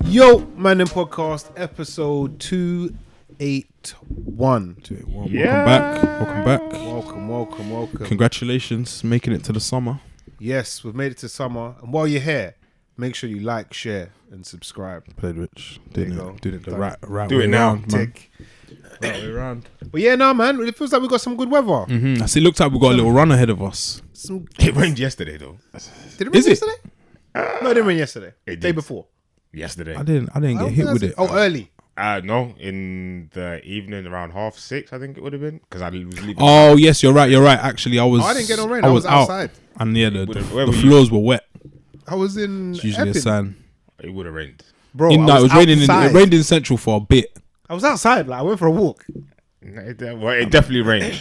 Yo, Mandem podcast, episode 281. Yeah. Welcome back. Welcome. Congratulations, making it to the summer. Yes, we've made it to summer. And while you're here, make sure you like, share, and subscribe. Played rich. Did it the right Do way it now, round, man. tick. Right way round. But yeah, no, man, it feels like we got some good weather. I see. Looked like we got a little run ahead of us. It rained yesterday though. Did it rain yesterday? No, it didn't rain yesterday. It Day did. before. Yesterday. I didn't get hit with it. Oh, early. No, in the evening around 6:30, I think it would have been, because I was leaving. Oh yes, you're right. Actually, I I didn't get no rain. I was outside. And yeah, Where the were you? floors were wet. I was in It's usually Epping. a sign. It would have rained. Bro, It was raining. It outside. rained in Central for a bit. I was outside. Like, I went for a walk. It definitely rained.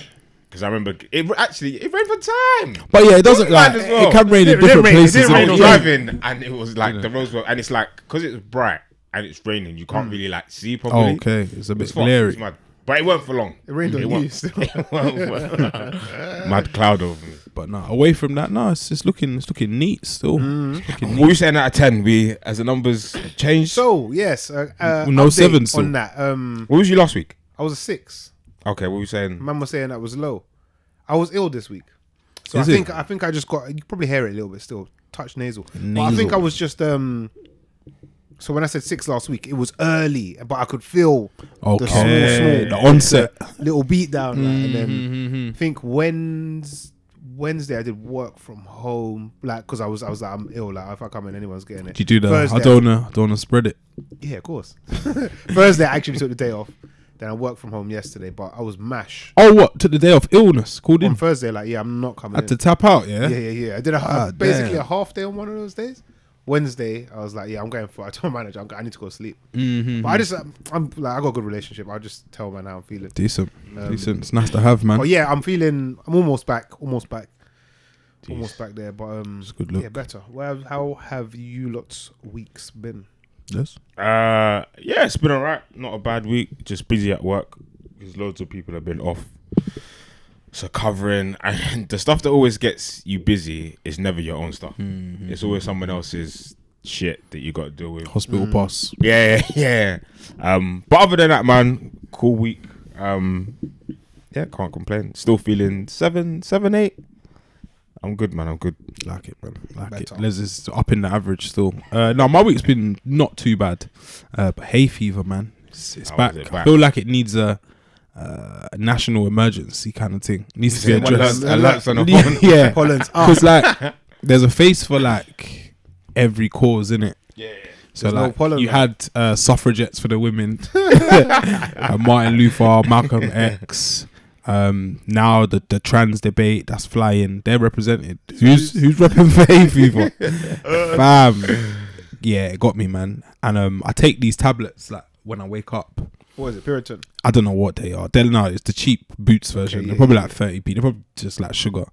Because I remember it rained for time. But yeah, it doesn't Mad like as well. it can rain in It didn't different rain. It places. didn't I rain was on driving and it was like the roads were, and it's like, because it's bright and it's raining, you can't really like see properly. Oh, okay, it's a bit It's fun. glary. It's mad. But it weren't for long. It rained on you weren't- still. Mad cloud over me. But no, away from that, no, it's looking neat still. It's looking What neat. were you saying out of 10? We, as the numbers changed? So, yes. No update sevens still. on that. What was you last week? I was a 6. Okay, what were you saying? Man was saying that was low. I was ill this week, so Is I it? think I just got. You can probably hear it a little bit still. Touch nasal. But I Nasal. think I was just. So when I said 6 last week, it was early, but I could feel the small The onset. little beat down, like, and then Mm-hmm. I think Wednesday I did work from home, like because I was like I'm ill, like if I come in anyone's getting it. Did you do that? Thursday, I don't wanna spread it. Yeah, of course. Thursday I actually took the day off. Then I worked from home yesterday, but I was mash. Oh, what? Took the day off illness? Called On in? Thursday, like, yeah, I'm not coming Had in. to tap out, yeah? Yeah. I did Ah, basically damn. a half day on one of those days. Wednesday, I was like, yeah, I'm going for it. I told my manager, I need to go sleep. Mm-hmm. But I'm like, I got a good relationship. I'll just tell man how I'm feeling. Decent. It's nice to have, man. But yeah, I'm almost back there. But It's a good look. yeah, better. Well, how have you lot's weeks been? Yes. Yeah, it's been alright. Not a bad week. Just busy at work because loads of people have been off. So covering, and the stuff that always gets you busy is never your own stuff. It's always someone else's shit that you got to deal with. Hospital boss. Yeah. But other than that, man, cool week. Yeah, can't complain. Still feeling 7, 8. I'm good, man. I'm good. Like it, man. Like Better. it. Les is up in the average still. No, my week's been not too bad. But Hayfever, man. It's How back. is it I back? feel like it needs a national emergency kind of thing. It needs to be addressed. Alerts on the Yeah, phone. yeah. Pollen's up. Because like there's a face for like every cause, innit? Yeah. So There's no like pollen, you man. had suffragettes for the women, Martin Luther, Malcolm X. Now the trans debate that's flying, they're represented. Who's repping for Hayfever? Fam, yeah, it got me, man. And I take these tablets like when I wake up. What is it, Puritan? I don't know what they are. They're no, it's the cheap Boots version. Okay, They're yeah, probably yeah. like 30p. They're probably just like sugar.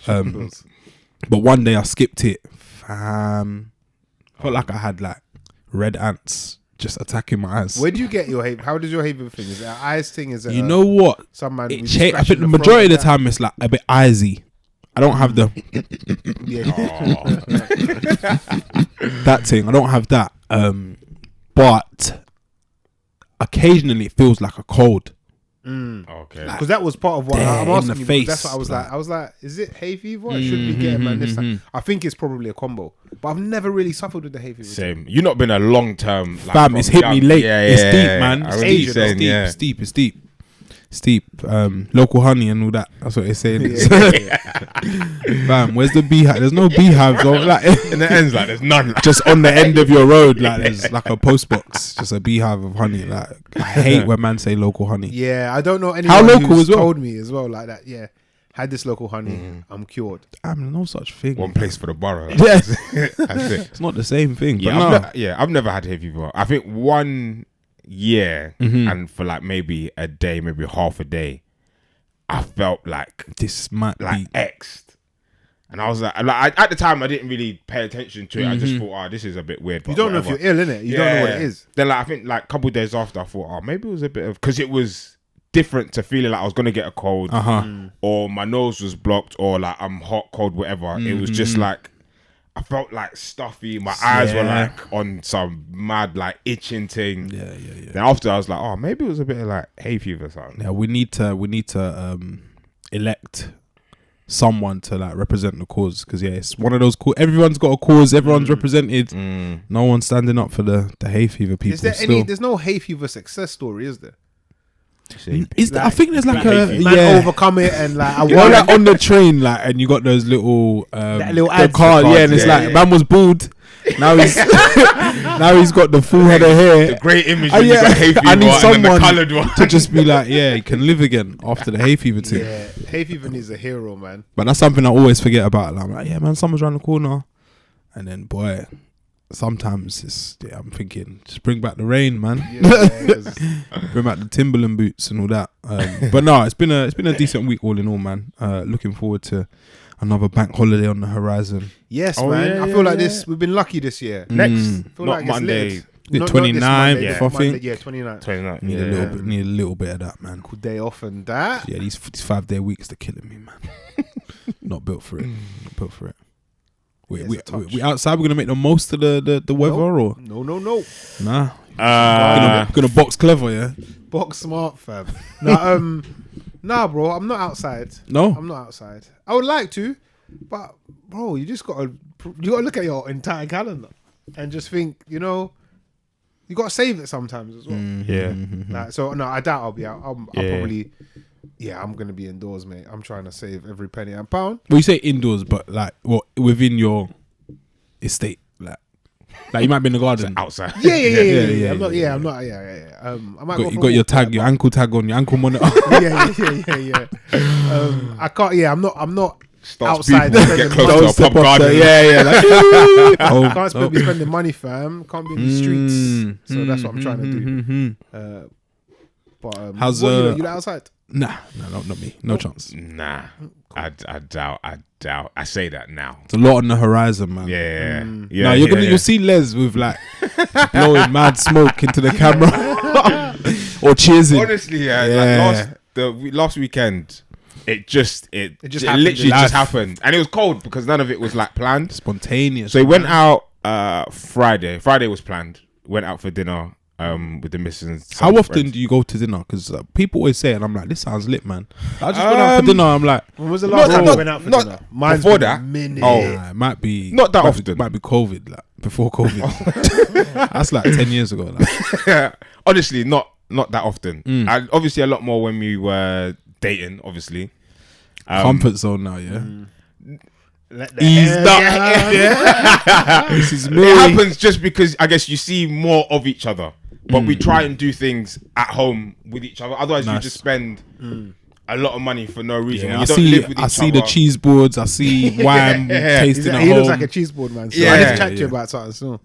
But one day I skipped it. Fam, felt like I had like red ants just attacking my eyes. Where do you get your hay? How does your Hayfever thing? Is it an eyes thing? Is it You know what? some man? It with cha- I scratch think in the throat majority of the like that? time it's like a bit eyesy. I don't have the Yeah. that thing. I don't have that. But occasionally it feels like a cold. Okay. Because that was part of what There, I'm in asking the you. face, That's what I was like. like- I was like, is it hay fever? I should be getting man this time. I think it's probably a combo. But I've never really suffered with the hay fever. Same. You've not been a long term. Like, Fam, it's from hit me young. late. Yeah, It's yeah, deep, yeah. man. I It's remember you deep. saying, yeah. It's deep. Local honey and all that. That's what they're saying. Fam, where's the beehive? There's no beehives. Like, In the ends, like there's none. just on the end of your road, like there's like a post box, just a beehive of honey. Like I hate when man say local honey. Yeah, I don't know anyone How local who's as well? told me as well like that. Yeah, had this local honey, I'm cured. Damn, no such thing. One place for the borough. Yes, That's it. it's not the same thing. Yeah, But no. I've never had hay fever. I think 1 year, and for like maybe a day, maybe half a day, I felt like This might be. X'd. And I was like at the time, I didn't really pay attention to it. I just thought, this is a bit weird. You but don't know if whatever. you're ill, innit? You don't know what it is. Then like I think like a couple of days after, I thought, maybe it was a bit of, because it was different to feeling like I was gonna get a cold, or my nose was blocked, or like I'm hot, cold, whatever. It was just like I felt like stuffy. My eyes were like on some mad like itching thing. Yeah. Then after I was like, oh, maybe it was a bit of like hay fever or something. Yeah, we need to elect someone to like represent the cause, because it's one of those everyone's got a cause, everyone's represented. No one's standing up for the hay fever people. Is there still. there's no hay fever success story, is there? I think there's like a man overcome it and like I well, like on the train, like, and you got those little little the ads. card, and it's like man was bald. Now he's got the full head of hair. The great image when you got hay fever I need and then the someone coloured one to just be like, yeah, he can live again after the hay fever thing. Yeah, hay fever needs a hero, man. But that's something I always forget about. Like, I'm like, yeah, man, summer's around the corner, and then boy, sometimes it's I'm thinking, just bring back the rain, man. Bring back the Timberland boots and all that. But no, it's been a decent week all in all, man. Looking forward to another bank holiday on the horizon. Yes, man. I feel like we've been lucky this year. next, I feel not like Monday. The Not 29th, this Monday, I think. Monday, yeah, 29th. 29th. Need a little bit of that, man. Cool day off and that. Yeah, these 5-day weeks, they're killing me, man. Not built for it. Not built for it. We outside. We're gonna make the most of the weather, or No. nah? Gonna box clever, yeah. Box smart, fam. Nah, bro. I'm not outside. No, I'm not outside. I would like to, but bro, you gotta look at your entire calendar and just think, you gotta save it sometimes as well. Yeah. Like, so no, I doubt I'll be out. I'll probably. Yeah, I'm gonna be indoors, mate. I'm trying to save every penny and pound. well, you say indoors, but like within your estate, like you might be in the garden. Outside. Yeah. I'm not. I might You got your tag, your ankle tag on your ankle monitor. yeah. I can't. Yeah, I'm not Starts outside. people to get close to a pub garden. I can't be spending money, fam. Can't be in the streets. So that's what I'm trying to do. But how's you like outside? Nah, not me. No chance. Nah, I doubt. I say that now. It's a lot on the horizon, man. Yeah. No, you'll see Les with like blowing mad smoke into the camera or cheersing. Honestly, like last weekend, it literally just happened, and it was cold because none of it was like planned, spontaneous. So we went out Friday. Friday was planned. Went out for dinner. With the missus. How often do you go to dinner? Because people always say it, and I'm like, this sounds lit, man. I just went out for dinner. I'm like, when was the last time you went out for dinner? Mine's before been that. a minute. It might be not that often. It might be COVID, like before COVID. That's like 10 years ago. Like. Honestly, not that often. Obviously, a lot more when we were dating. Obviously, comfort zone now. Yeah. Ease up. This is me. It happens just because I guess you see more of each other. But we try and do things at home with each other. Otherwise, you just spend a lot of money for no reason. Yeah, I see the cheese boards. I see wine tasting at home. He looks like a cheese board, man. So I need to chat to you about something soon.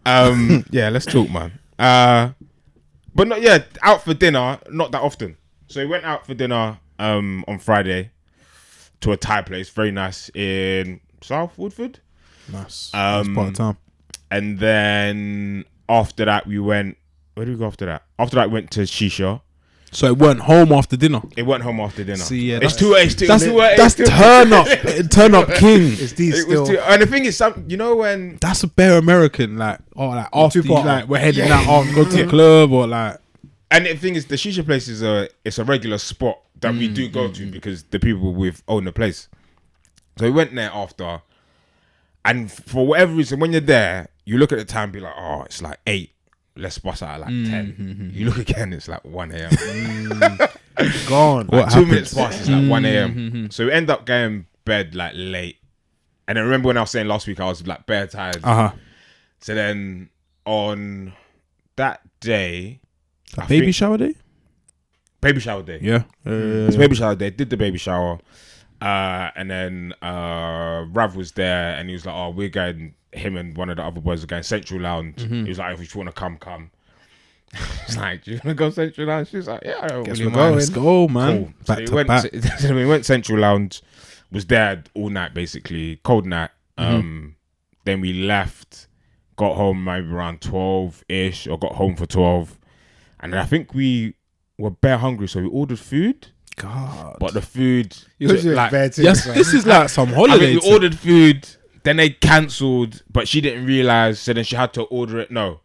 Yeah, let's talk, man. But not out for dinner, not that often. So we went out for dinner on Friday to a Thai place, very nice in South Woodford. Nice. That's part of town. And then after that, we went. Where did we go after that? After that, we went to Shisha. So it went home after dinner. It went home after dinner. See, yeah, it's too. That's turn up king. It's these still. And the thing is, when that's a bare American, like after you, like we're heading out, go to the club or like. And the thing is, the Shisha place is a regular spot that we do go to because the people own the place. So we went there after, and for whatever reason, when you're there, you look at the time, and be like, oh, it's like 8. Let's bust out at like 10. You look again, it's like 1 a.m. Gone. Like 2 minutes past, it's like 1 a.m. So we end up going bed like late. And then remember when I was saying last week I was like bare tired. So then on that day, baby shower day. Yeah. It's baby shower day. Did the baby shower. And then Rav was there and he was like, oh, we're going, him and one of the other boys are going Central Lounge. He was like, if you want to come. He's like, do you want to go Central Lounge? She's like, yeah, guess we're going. Let's go, man. Cool. So we went Central Lounge, was there all night basically, cold night. Then we left, got home maybe around 12-ish, or got home for 12. And then I think we were bare hungry, so we ordered food. God. But the food, You're like, yes, this is like some holiday. I mean, we ordered food then they cancelled, but she didn't realize. So then she had to order it. No,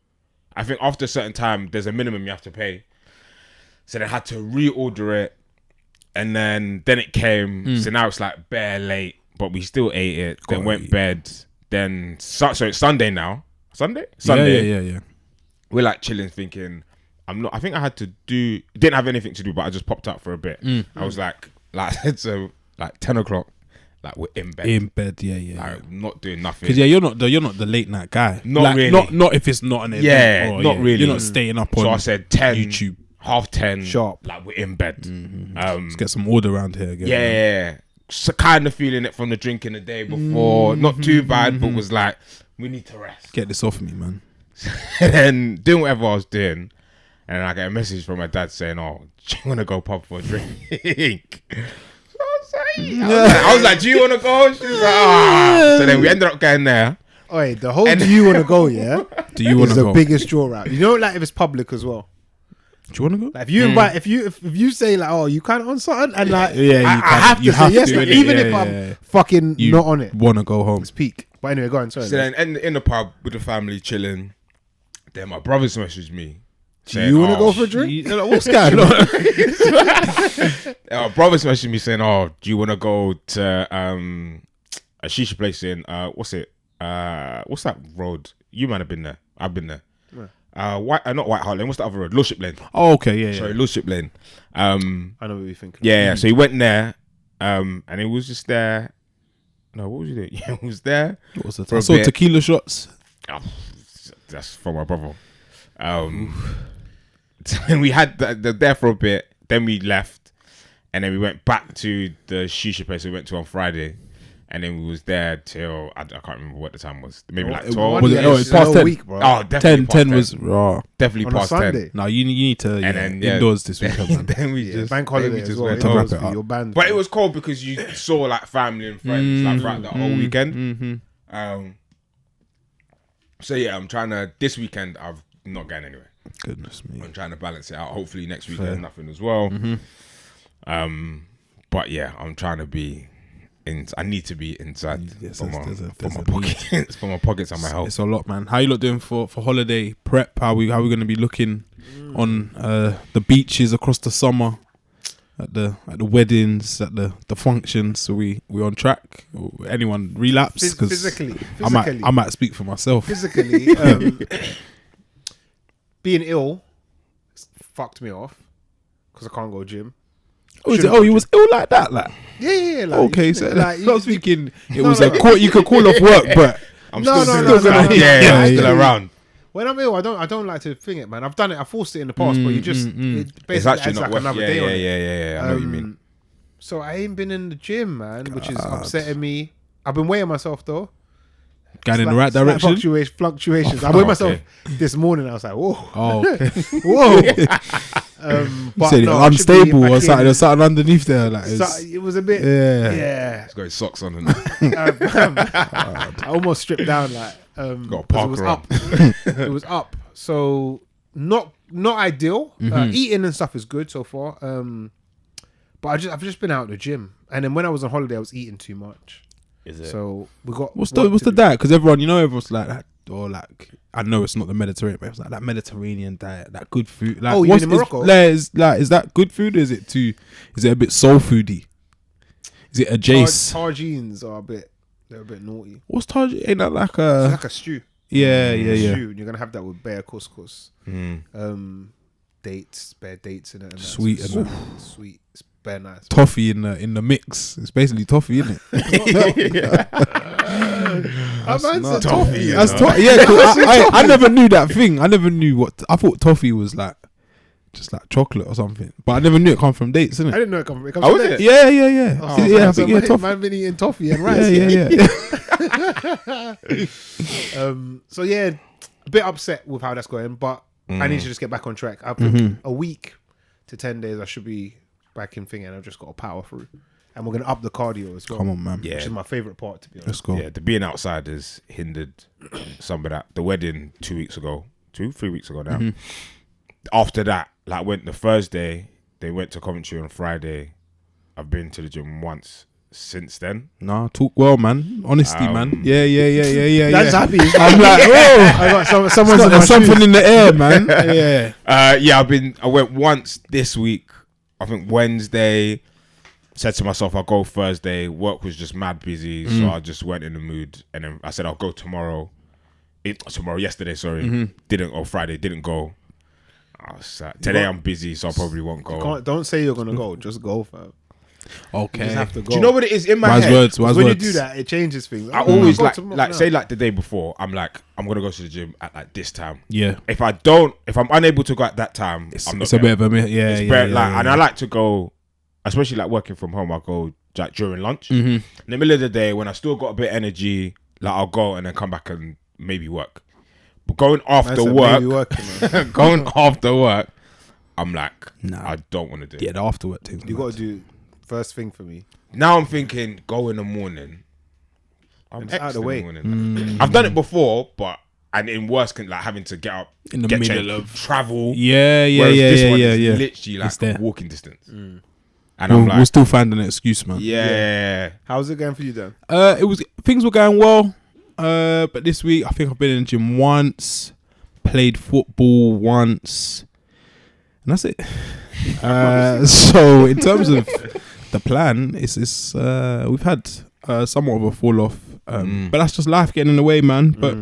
I think after a certain time, there's a minimum you have to pay. So they had to reorder it, and then it came. So now it's like bare late, but we still ate it. Then went bed. Then so it's Sunday now. Sunday. Yeah. We're like chilling, thinking. I think I had to do. Didn't have anything to do, but I just popped up for a bit. I was like so like 10 o'clock. Like we're in bed. Like not doing nothing. Because you're not the late night guy. Not like, really. Not if it's not an event. Yeah, or, not really. You're not staying up on. So I said 10, YouTube, 10:30 sharp. Like we're in bed. Let's get some order around here again. Yeah. So kind of feeling it from the drinking the day before. Not too bad, but was like, we need to rest. Get this off me, man. And then doing whatever I was doing, and I get a message from my dad saying, "Oh, do you want to go pub for a drink?" I was like, do you want to go? She was like, So then we ended up going there. Oi, the whole do you want to go, yeah? Do you want to go? go? The biggest draw out. You know, like if it's public as well. Do you want to go? Like if you invite, if you say like, oh, you can't on something, and like, I have to you say have yes, to, like, innit? even Yeah, if yeah, I'm yeah. fucking You not on it. Want to go home? It's peak. But anyway, go on. Sorry. So then in the pub with the family chilling, then my brothers messaged me. Do you want to go for a drink? What's going on? My brothers messaged me saying, "Oh, do you want to go to a shisha place in what's that road? You might have been there. I've been there. Not White Hart Lane. What's the other road? Lordship Lane. Oh, okay, yeah. Sorry, Lordship Lane. I know what you're thinking. Yeah. So he went there, and he was just there. No, what was he doing? Yeah, he was there. What was it? For I a saw bit. tequila shots. Oh, that's from my brother. And we had there for a bit. Then we left, and then we went back to the shisha place we went to on Friday, and then we was there till I can't remember what the time was. Maybe like 12. Was it? Oh, it's past 10. Week, bro. Oh, definitely 10 past was 10. raw. Definitely On a past Sunday. 10. No, you need to then, indoors this weekend, man. Then we just bank then we holiday as just well. went To home. wrap it up. Your band, But it was cold because you saw like family and friends like throughout the whole weekend. So yeah, I'm trying to. This weekend, I'm not going anywhere. Goodness me. I'm trying to balance it out. Hopefully next weekend, nothing as well. But yeah, I'm trying to be. I need to be inside Yes, for there's my a pockets, for my pockets and my health. It's a lot, man. How you lot doing for holiday prep? How we going to be looking on the beaches across the summer, at the weddings, at the functions? So we on track? Or anyone relapse? physically, I might speak for myself. physically, being ill fucked me off because I can't go gym. Oh, is it? Oh, you was ill like that, like. Yeah. Like, Okay, you so like, I was thinking it No, was no. a call. You could call off work, but I'm No, still no, still no, around. no. Yeah, I'm Yeah. still around. when I'm ill, I don't like to think it, man. I've done it. I forced it in the past, but you just it It's basically actually adds not like worth. another day on it. Yeah. I know what you mean. So I ain't been in the gym, man, which is upsetting me. I've been weighing myself though. going in the Slight- right slight direction. Fluctuations. Oh, I weighed okay. myself this morning. I was like, whoa, Oh, okay. whoa. You But said no, it I should be unstable back or in. something. There's something underneath there, like So it was a bit, yeah. yeah. He's got his socks on and I almost stripped down, like, got a 'cause it parker was on. up. It was up. So not ideal. Eating and stuff is good so far. But I've just been out at the gym, and then when I was on holiday, I was eating too much. Is it? So we got What's work the to do. diet? Because everyone's like that, or like I know it's not the Mediterranean, but it's like that Mediterranean diet, that good food. Like, Oh, you mean in Morocco? Is that good food? Or is it a bit soul foody? Is it a Jace? Tagines are they're a bit naughty. What's Taj? Ain't that like It's a like a stew. yeah. Stew, and you're gonna have that with bare couscous, Mm. dates, bare dates in it, and that. Sweet It's and sweet. It's bare nice. toffee in the mix? It's basically toffee, isn't it? I man said Toffee, toffee. you That's know. yeah. 'Cause I never knew that thing. I never knew what I thought toffee was like, just like chocolate or something. But I never knew it come from dates, I innit? didn't know it comes from. It comes Oh, from is there. it? Yeah. Oh, Yeah, I man, think so toffee. man been eating toffee and rice. Yeah. So yeah, a bit upset with how that's going, but I need to just get back on track. I think a week to 10 days, I should be back in thing, and I've just got to power through. And we're gonna up the cardio as well. Come on, man. Yeah. Which is my favorite part, to be honest. Let's go. Yeah, the being outside has hindered some of that. The wedding 3 weeks ago now. After that, like went the Thursday, they went to Coventry on Friday. I've been to the gym once since then. Nah, talk well, man. Honesty, man. Yeah. That's happy. I'm like, oh, I got someone's in my there's something shoes. in the air, man. Yeah. I went once this week. I think Wednesday. Said to myself, I'll go Thursday. Work was just mad busy, so I just went in the mood. And then I said, I'll go tomorrow. Yesterday, sorry. Friday, didn't go. I was sad. Today I'm busy, so I probably won't go. Don't say you're gonna go. Just go, fam. Okay. You just have to go. Do you know what it is in my Wise head? words. When you do that, it changes things. I always say the day before, I'm like, I'm gonna go to the gym at like this time. Yeah. If I'm unable to go at that time, I'm not It's a bit of a and I like to go, especially like working from home. I go like during lunch, in the middle of the day when I still got a bit of energy. Like I'll go and then come back and maybe work. But going after work, I'm like, nah, I don't want to do it. Yeah, the after work thing. You got to do first thing for me. Now I'm thinking, go in the morning. I'm It's out of the way. I've done it before, and in worse, like having to get up in the middle of travel. Yeah. Literally like walking distance. And I'm like, we'll still find an excuse, man. Yeah. How's it going for you then? Things were going well, but this week I think I've been in the gym once, played football once, and that's it. So in terms of the plan, it's we've had somewhat of a fall off, but that's just life getting in the way, man. But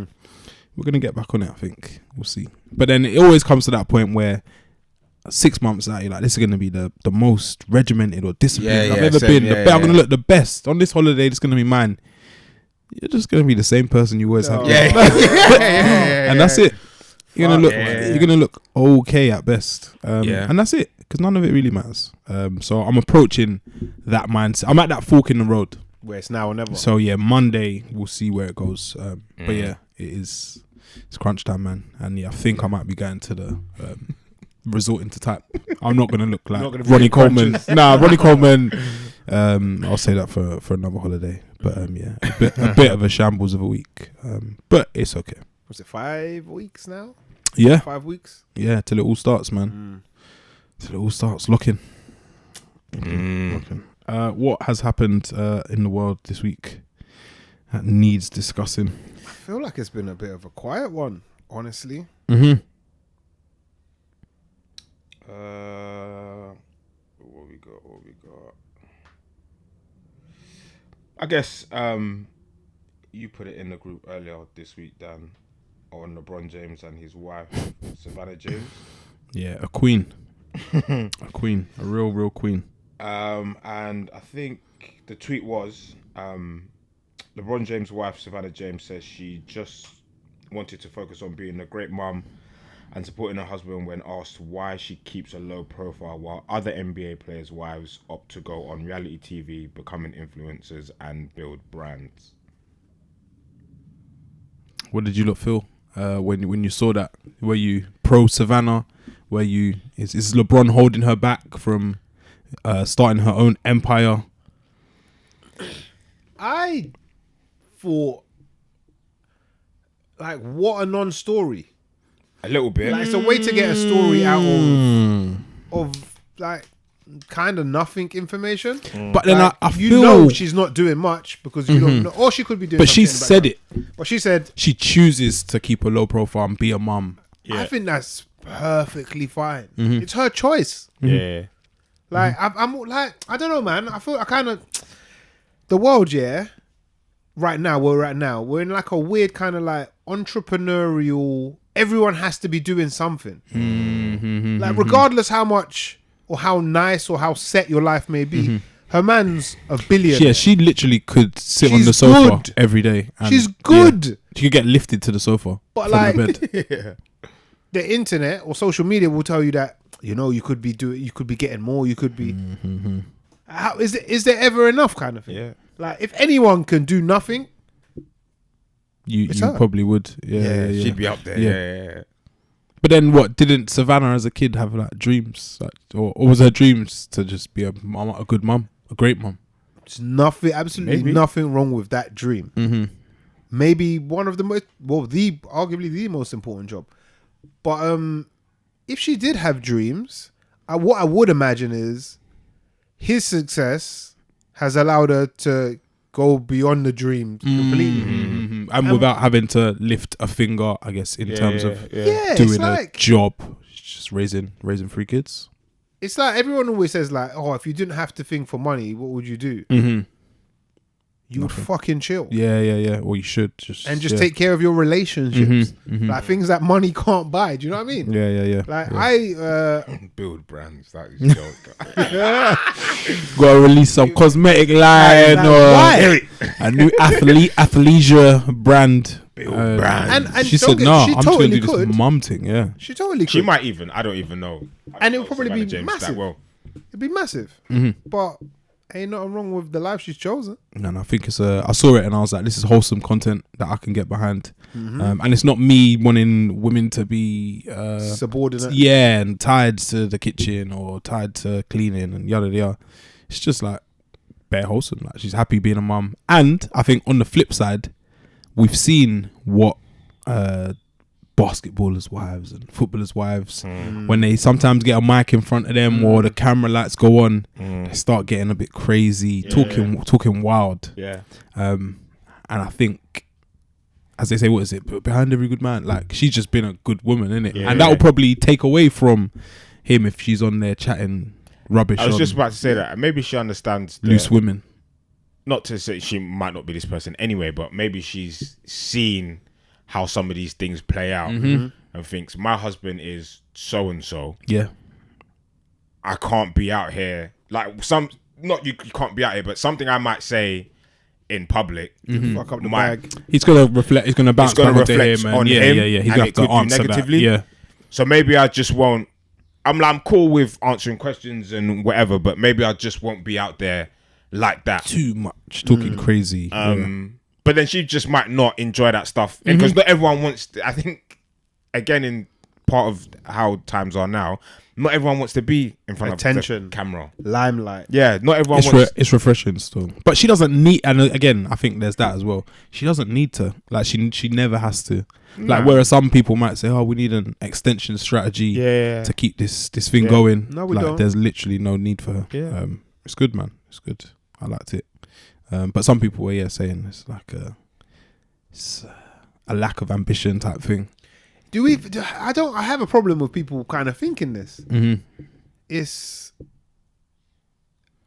we're gonna get back on it. I think we'll see. But then it always comes to that point where 6 months out, you're like, this is going to be the most regimented or disciplined I've ever been. I'm going to look the best. On this holiday, it's going to be mine. You're just going to be the same person you always have. And that's it. You're going to look okay at best. And that's it. Because none of it really matters. So I'm approaching that mindset. I'm at that fork in the road. Where it's now or never. So yeah, Monday, we'll see where it goes. But yeah, it's crunch time, man. And yeah, I think I might be going to the... resorting to type. I'm not gonna look like Ronnie Coleman. Ronnie Coleman. I'll say that for another holiday. But yeah, a bit of a shambles of a week. But it's okay. Was it 5 weeks now? Yeah, 5 weeks. Yeah, till it all starts, man. Till it all starts locking. What has happened in the world this week that needs discussing? I feel like it's been a bit of a quiet one, honestly. What we got? I guess you put it in the group earlier this week, Dan, on LeBron James and his wife, Savannah James. Yeah, a queen. A real queen. And I think the tweet was LeBron James' wife, Savannah James, says she just wanted to focus on being a great mum and supporting her husband when asked why she keeps a low profile while other NBA players' wives opt to go on reality TV, becoming influencers and build brands. What did you lot feel when you saw that? Were you pro Savannah? Were you is LeBron holding her back from starting her own empire? I thought, like, what a non-story. A little bit. Like, it's a way to get a story out of like kind of nothing information. But then like, I you feel know she's not doing much because you don't know, or she could be doing. But she something in the said background. it. But she said she chooses to keep a low profile and be a mum. Yeah. I think that's perfectly fine. It's her choice. Yeah. Like I'm like, I don't know, man. I feel I kind of the world, yeah. We're in like a weird kind of like entrepreneurial. Everyone has to be doing something. Like regardless how much or how nice or how set your life may be, her man's a billionaire. Yeah, she literally could sit on the sofa every day. And she's good. Yeah, she could get lifted to the sofa. But from like the bed. The internet or social media will tell you that, you know, you could be getting more. You could be. How is there ever enough kind of thing? Yeah. Like if anyone can do nothing, you probably would. Yeah, she'd be up there. Yeah. But then what? Didn't Savannah as a kid have like dreams, like, or was her dreams to just be a good mum, a great mum? There's absolutely nothing wrong with that dream. Maybe one of the most, arguably the most important job. But if she did have dreams, what I would imagine is his success has allowed her to go beyond the dream completely. And without having to lift a finger, I guess, in terms of Yeah, doing it's a like, job, just raising 3 kids. it's like everyone always says like, oh, if you didn't have to think for money, what would you do? You would fucking chill. Yeah. Or you should just take care of your relationships. Like things that money can't buy. Do you know what I mean? Yeah. Like yeah. Build brands. That is a joke. Gotta release some cosmetic line or a new athleisure brand. Build brands. And she don't said, get- "No, she I'm totally just gonna do could. this mum thing." Yeah, She totally could. She might even. I don't even know. And it would probably Savannah be James massive. that well. It'd be massive. But ain't nothing wrong with the life she's chosen. and I think it's I saw it and I was like, this is wholesome content that I can get behind. And it's not me wanting women to be Subordinate. and tied to the kitchen or tied to cleaning and yada yada. It's just like bare wholesome. Like she's happy being a mum. And I think on the flip side, we've seen what basketballers' wives and footballers' wives, when they sometimes get a mic in front of them or the camera lights go on, they start getting a bit crazy, talking wild. Yeah. And I think, as they say, what is it? But behind every good man, like she's just been a good woman, innit? Yeah. And that will probably take away from him if she's on there chatting rubbish. I was on just about to say that. Maybe she understands loose women. Not to say she might not be this person anyway, but maybe she's seen how some of these things play out and thinks, my husband is so and so. Yeah. I can't be out here like you can't be out here, but something I might say in public Fuck up the bag. He's gonna reflect. He's gonna bounce It's gonna back onto reflect him. And on yeah, him, yeah. He's and gonna have it to could do answer negatively. that. Yeah. So maybe I just won't. I'm cool with answering questions and whatever, but maybe I just won't be out there like that. Too much talking crazy. But then she just might not enjoy that stuff because not everyone wants. I think again, in part of how times are now, not everyone wants to be in front of the camera, limelight. Yeah, not everyone wants. It's refreshing still, but she doesn't need. And again, I think there's that as well. She doesn't need to. Like she never has to. Like whereas some people might say, "Oh, we need an extension strategy to keep this thing going." No, we don't. There's literally no need for her. Yeah. It's good, man. It's good. I liked it. But some people were saying it's like a lack of ambition type thing. I have a problem with people kind of thinking this. It's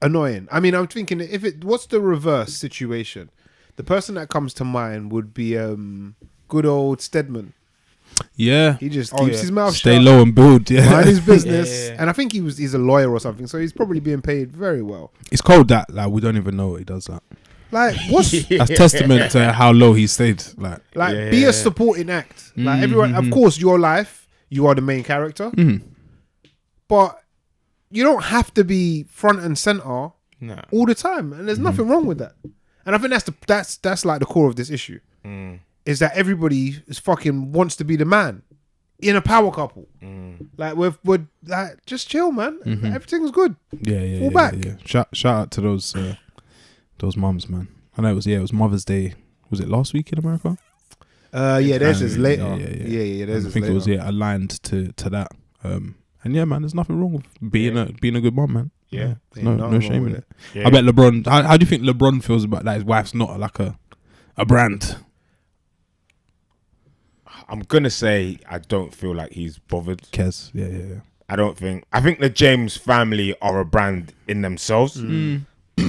annoying. I mean, I'm thinking what's the reverse situation? The person that comes to mind would be good old Stedman. Yeah, he just keeps his mouth stay shut, low and build. Yeah, mind his business. And I think he's a lawyer or something, so he's probably being paid very well. It's cold that like we don't even know what he does that. Like what's that's testament to how low he stayed. Like be a supporting act. Like everyone, of course, your life, you are the main character, but you don't have to be front and center all the time, and there's nothing wrong with that. And I think that's like the core of this issue. Is that everybody is fucking wants to be the man in a power couple. Like we're like just chill, man. Like, everything's good. Yeah. Fall back. Yeah. Shout out to those mums, man. I know it was Mother's Day. Was it last week in America? Theirs is later. Yeah. Theirs I think later. it was aligned to that. And yeah, man, there's nothing wrong with being a good mom, man. Yeah. No shame in it. Yeah. I bet LeBron. How do you think LeBron feels about that? His wife's not like a brand. I'm gonna say I don't feel like he's bothered. Kes, yeah. I think the James family are a brand in themselves.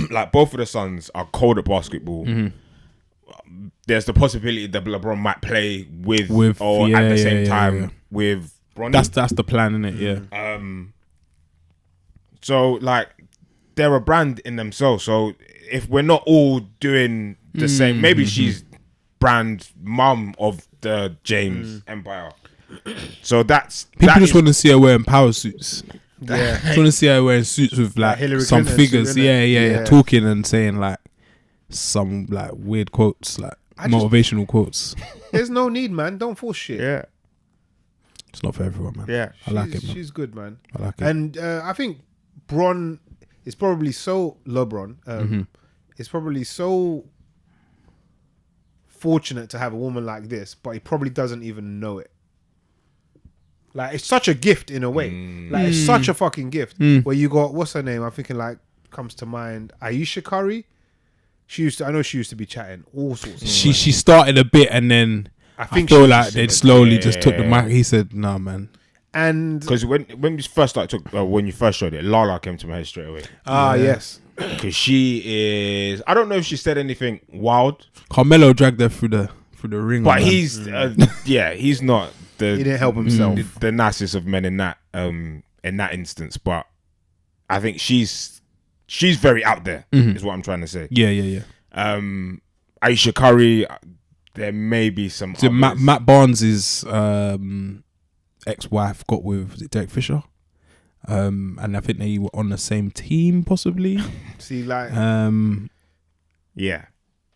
Like both of the sons are cold at basketball. There's the possibility that LeBron might play with or at the same time with Bronny. That's the plan, isn't it? Yeah. So like they're a brand in themselves. So if we're not all doing the same, maybe she's brand mum of the James empire. So people just want to see her wearing power suits. Yeah, just want to see her wearing suits with like Hillary some Clinton figures. suit, Yeah, talking and saying like some like weird quotes, like motivational quotes. There's no need, man. Don't force shit. Yeah, it's not for everyone, man. Yeah, I like it, man. She's good, man. I like it. And I think Bron is probably so LeBron. Is probably so fortunate to have a woman like this, but he probably doesn't even know it. Like it's such a gift in a way. Like it's such a fucking gift. Where you got what's her name? I'm thinking like comes to mind. Aisha Curry. I know she used to be chatting all sorts. She started a bit, and then I feel like they slowly just took the mic. He said, "Nah, man." And because when we first started, when you first showed it, Lala came to my head straight away. Yes, because she is. I don't know if she said anything wild. Carmelo dragged her through the ring, but he's he's not the. He didn't help himself. The nicest of men in that instance, but I think she's very out there. Is what I'm trying to say. Yeah. Aisha Curry. There may be some. So Matt Barnes' ex-wife got with Derek Fisher, and I think they were on the same team, possibly. See, like, yeah.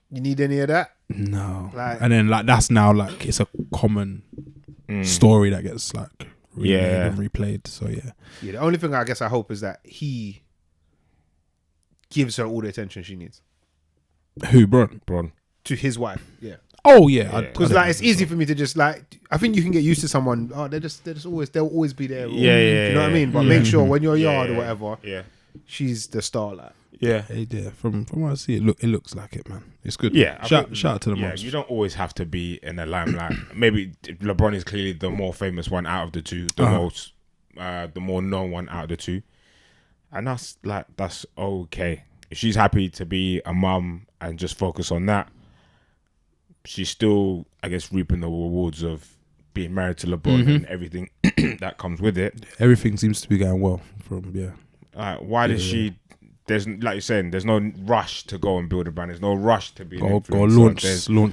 You need any of that? No. And then that's now it's a common story that gets remade and replayed. So yeah. The only thing I guess I hope is that he gives her all the attention she needs. Who, Bron? To his wife. Yeah. Oh yeah, because it's easy for me to just I think you can get used to someone. Oh, they'll always be there. You know what I mean? But make sure when you're yard or whatever, she's the star. Yeah. From what I see, it looks like it, man. It's good. Yeah. Shout out to the moms. You don't always have to be in the limelight. Maybe LeBron is clearly the more famous one out of the two, the more known one out of the two, and that's okay. If she's happy to be a mum and just focus on that. She's still, I guess, reaping the rewards of being married to LeBron and everything that comes with it. Everything seems to be going well. Why does she? There's like you're saying, there's no rush to go and build a brand. There's no rush to be. Go launch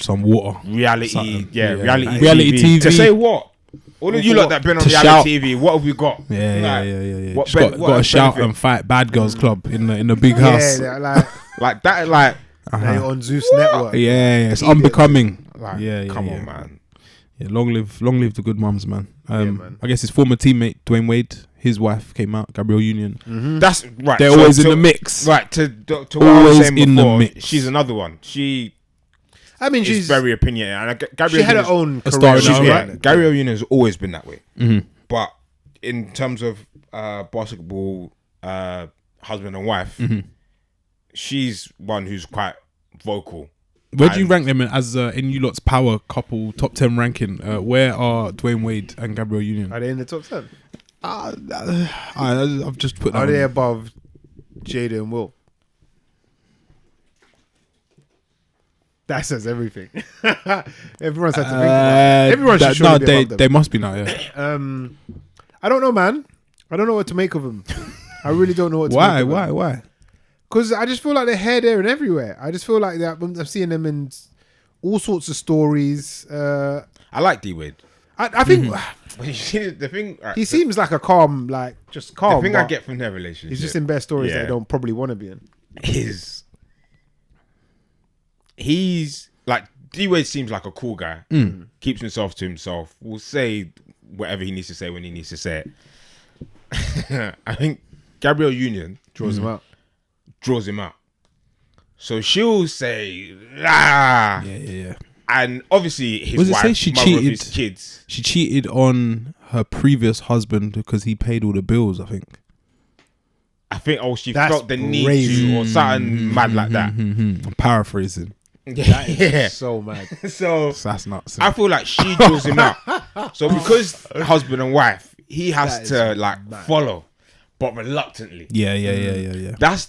some water. Reality TV. To say what? All of you lot that been on reality TV, what have we got? Yeah. Got to shout and fight Bad Girls Club in the big house. Yeah, like that. Now you're on Zeus Network. Yeah, it's unbecoming. Come on, man. Yeah, long live the good mums, man. Man. I guess his former teammate Dwayne Wade, his wife came out, Gabriel Union. That's right. They're always in the mix. Right. To what I always was saying in before, the mix. she's another one. She's she's very opinionated. And she had her own career. Gabriel Union has always been that way. But in terms of basketball, husband and wife. She's one who's quite vocal. Where do you rank them as in you lot's power couple top 10 ranking? Where are Dwayne Wade and Gabriel Union? Are they in the top 10? I've just put that. Are they above Jada and Will? That says everything. Everyone's had to think about it. Everyone should surely be above them. They must be now, yeah. I don't know, man. I don't know what to make of them. I really don't know what to make of them. Why? Because I just feel like they're here, there, and everywhere. I just feel like that I'm seeing them in all sorts of stories. I like D-Wade. I think the thing. He seems like a calm, just calm. The thing I get from their relationship, he's just in best stories that I don't probably want to be in. He's like D-Wade seems like a cool guy. Keeps himself to himself. Will say whatever he needs to say when he needs to say it. I think Gabriel Union draws him out. So she'll say, ah. Yeah. And obviously his wife, she mother cheated, of his kids. She cheated on her previous husband because he paid all the bills, I think. She felt the need to, or something mad like that. I'm paraphrasing. That is so mad. So that's nuts. I feel like she draws him out. So because husband and wife, he has to follow. But reluctantly. Yeah. That's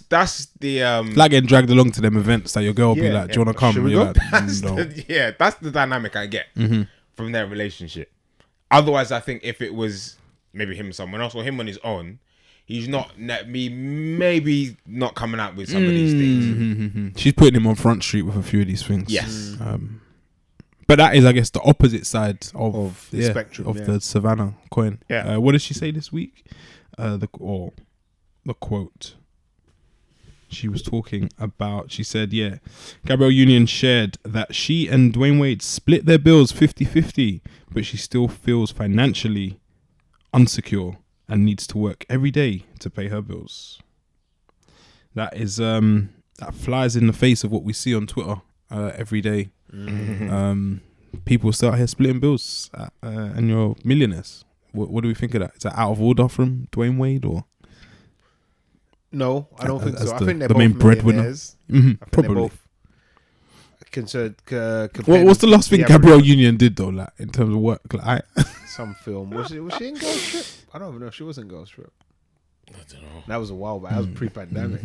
the like getting dragged along to them events that your girl will be like, do you want to come? Should we go? That's the dynamic I get from their relationship. Otherwise, I think if it was maybe him and someone else or him on his own, he's maybe not coming out with some of these things. She's putting him on Front Street with a few of these things. Yes. But that is, I guess, the opposite side of the spectrum of the Savannah coin. Yeah. What did she say this week? The quote she was talking about, she said, Gabriel Union shared that she and Dwayne Wade split their bills 50-50, but she still feels financially insecure and needs to work every day to pay her bills. That is that flies in the face of what we see on Twitter every day. People start here splitting bills and you're millionaires. What do we think of that? Is that out of order from Dwayne Wade or? No, I don't think so. I the- think they're the both main breadwinner. millionaires. Mhm, I think probably. they're both concerned. What's the last thing Gabriel Union did though, like in terms of work? Like, Some film. Was she in Girls Trip? I don't even know if she was in Girls Trip. I don't know. That was a while back. That was pre-pandemic.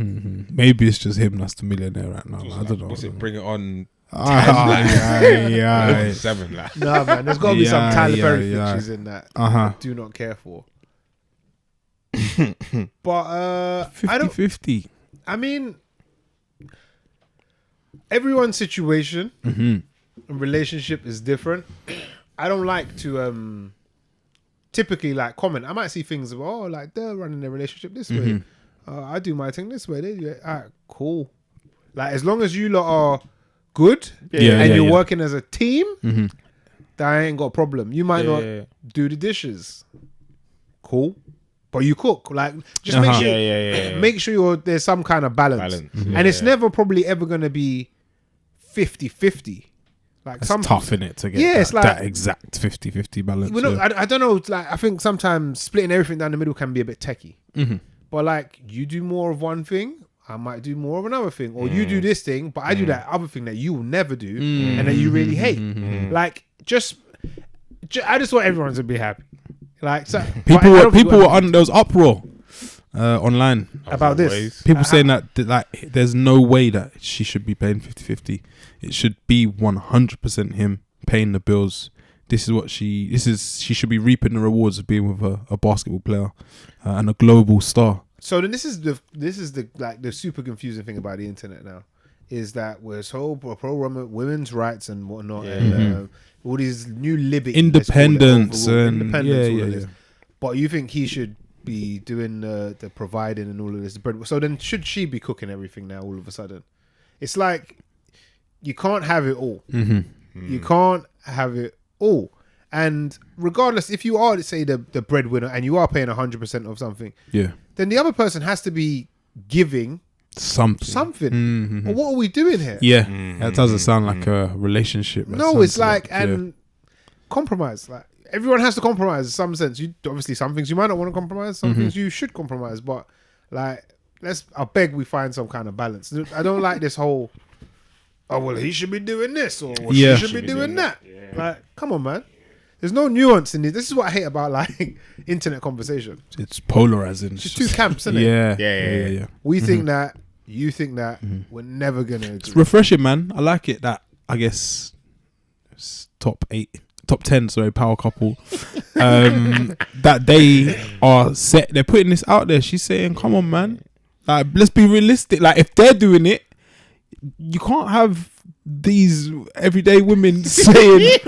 maybe it's just him that's the millionaire right now. I don't know. What's it? Bring it on. Yeah. 7 like. No, man. There's got to be some Tyler Perry yeah. features in that. Uh-huh. I do not care for. But I don't. 50-50. I mean, everyone's situation and relationship is different. I don't like to typically like comment. I might see things of like they're running their relationship this way. I do my thing this way. They do it. All right, cool. Like as long as you lot are good and you're working as a team, that ain't got a problem. You might not do the dishes. Cool. But you cook. Like just make sure there's some kind of balance. And it's never probably ever gonna be 50-50. Like It's tough, innit, to get it's like that exact 50-50 balance. you know, I don't know. Like I think sometimes splitting everything down the middle can be a bit techie. But like you do more of one thing, I might do more of another thing, or you do this thing, but I do that other thing that you will never do and that you really hate. Like I just want everyone to be happy. Like so, people were on there was uproar online about this. People saying that like there's no way that she should be paying 50-50. It should be 100% him paying the bills. She should be reaping the rewards of being with a basketball player and a global star. So then this is the like the super confusing thing about the internet now is that we're so pro women's rights and whatnot and all these new liberties, independence all and of this. But you think he should be doing the providing and all of this bread? So then should she be cooking everything now all of a sudden? It's like you can't have it all. You can't have it all. And regardless, if you are, say, the breadwinner and you are paying 100% of something, then the other person has to be giving something. Or what are we doing here? That doesn't sound like a relationship. No, it's like compromise. Like everyone has to compromise in some sense. You obviously some things you might not want to compromise, some things you should compromise. But like, I beg we find some kind of balance. I don't like this whole. Oh well, he should be doing this, or she should be doing that. Like, come on, man. There's no nuance in this. This is what I hate about like internet conversation. It's polarizing. It's just two camps, isn't it? Yeah. We think that, you think that. We're never gonna agree. It's refreshing, man. I like it. That I guess it's top 10. Sorry, power couple. That they are set. They're putting this out there. She's saying, "Come on, man. Like, let's be realistic. Like, if they're doing it, you can't have these everyday women saying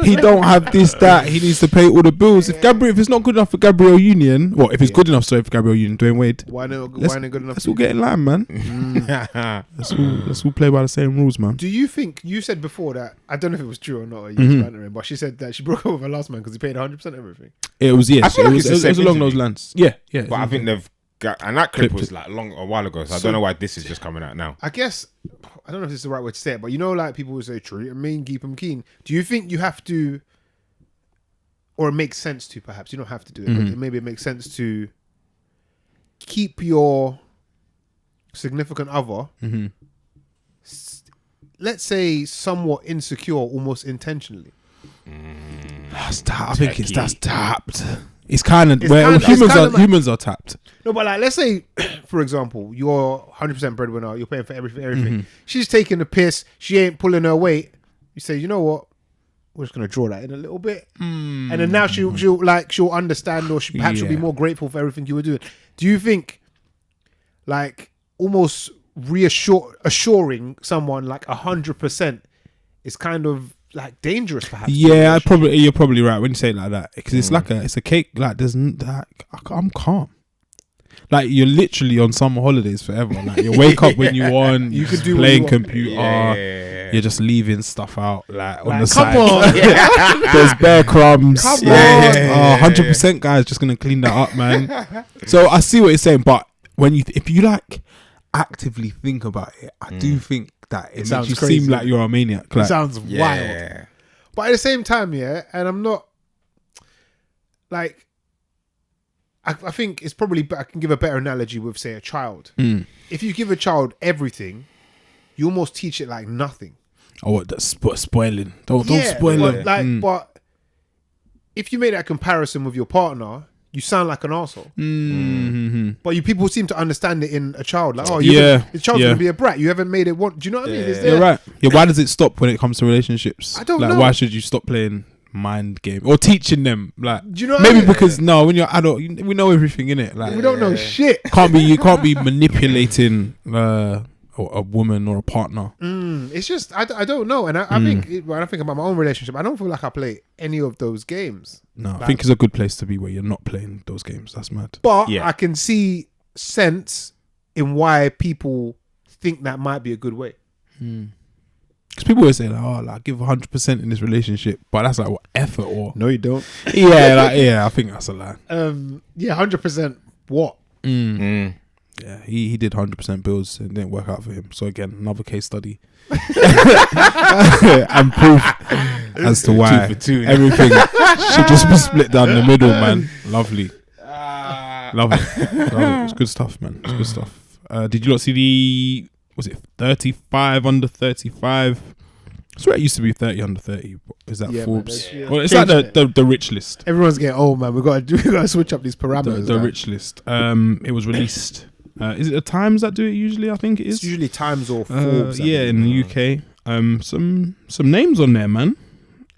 he don't have this, that, he needs to pay all the bills. If it's not good enough for Gabriel Union, well, if it's good enough, sorry, for Gabriel Union, Dwayne Wade, why not good enough? Let's all get in line, man. Let's all play by the same rules, man. Do you think, you said before that, I don't know if it was true or not, or you was bantering, but she said that she broke up with her last man because he paid 100% everything. It was, yes. I feel like it was along those lines. Yeah. But I think they've got, and that clip was like a while ago, so I don't know why this is just coming out now. I guess, I don't know if this is the right way to say it, but you know, like people would say, treat them mean, keep them keen. Do you think you have to, or it makes sense to, perhaps, you don't have to do it, but maybe it makes sense to keep your significant other, let's say, somewhat insecure, almost intentionally? That's I think that's tapped. It's kind of where humans are tapped. No, but like, let's say, for example, you're 100% breadwinner, you're paying for everything. She's taking the piss, she ain't pulling her weight. You say, you know what? We're just gonna draw that in a little bit, and then now she'll understand, or perhaps she'll be more grateful for everything you were doing. Do you think, like, almost assuring someone like 100% is kind of like dangerous, perhaps? Yeah, you're probably right when you say it like that, because it's like it's a cake. Like I'm calm. Like, you're literally on summer holidays forever. Like, you wake up when you want. You could do playing computer. You're just leaving stuff out like on the side. Come on, there's bare crumbs. Come on. 100% guys just gonna clean that up, man. So I see what you're saying, but if you like actively think about it, I do think that it makes you seem like you're a maniac. Like, it sounds wild. But at the same time, and I'm not like, I think it's probably I can give a better analogy with, say, a child. Mm. If you give a child everything, you almost teach it like nothing. Oh, what? That's spoiling. Don't spoil but, it. like, but if you make that comparison with your partner, you sound like an arsehole. Mm-hmm. But people seem to understand it in a child. Like, the child's gonna be a brat. You haven't made it want. Do you know what I mean? You're right. Yeah. Why does it stop when it comes to relationships? I don't like, know. Why should you stop playing mind game or teaching them? Like, do you know? Maybe because when you're adult, we know everything in it. Like, we don't know shit. You can't be manipulating a woman or a partner. It's just I don't know, and I think when I think about my own relationship, I don't feel like I play any of those games. No, like, I think it's a good place to be where you're not playing those games. That's mad. But I can see sense in why people think that might be a good way. Because people always say, like, give 100% in this relationship, but that's like what effort or No, you don't. I think that's a lie. 100%. What? Yeah, he did 100% bills and it didn't work out for him. So again, another case study and proof as to why 2 for 2. everything should just be split down the middle, man. Lovely. Love it. It's good stuff, man. It's good stuff. Did you not see was it 35 under 35? I swear it used to be 30 under 30. Is that Forbes? Well, it's like the rich list. Everyone's getting old, man. We got to switch up these parameters. The rich list. It was released. Is it the Times that do it usually? I think it is. It's usually Times or Forbes. In the UK. Some names on there, man.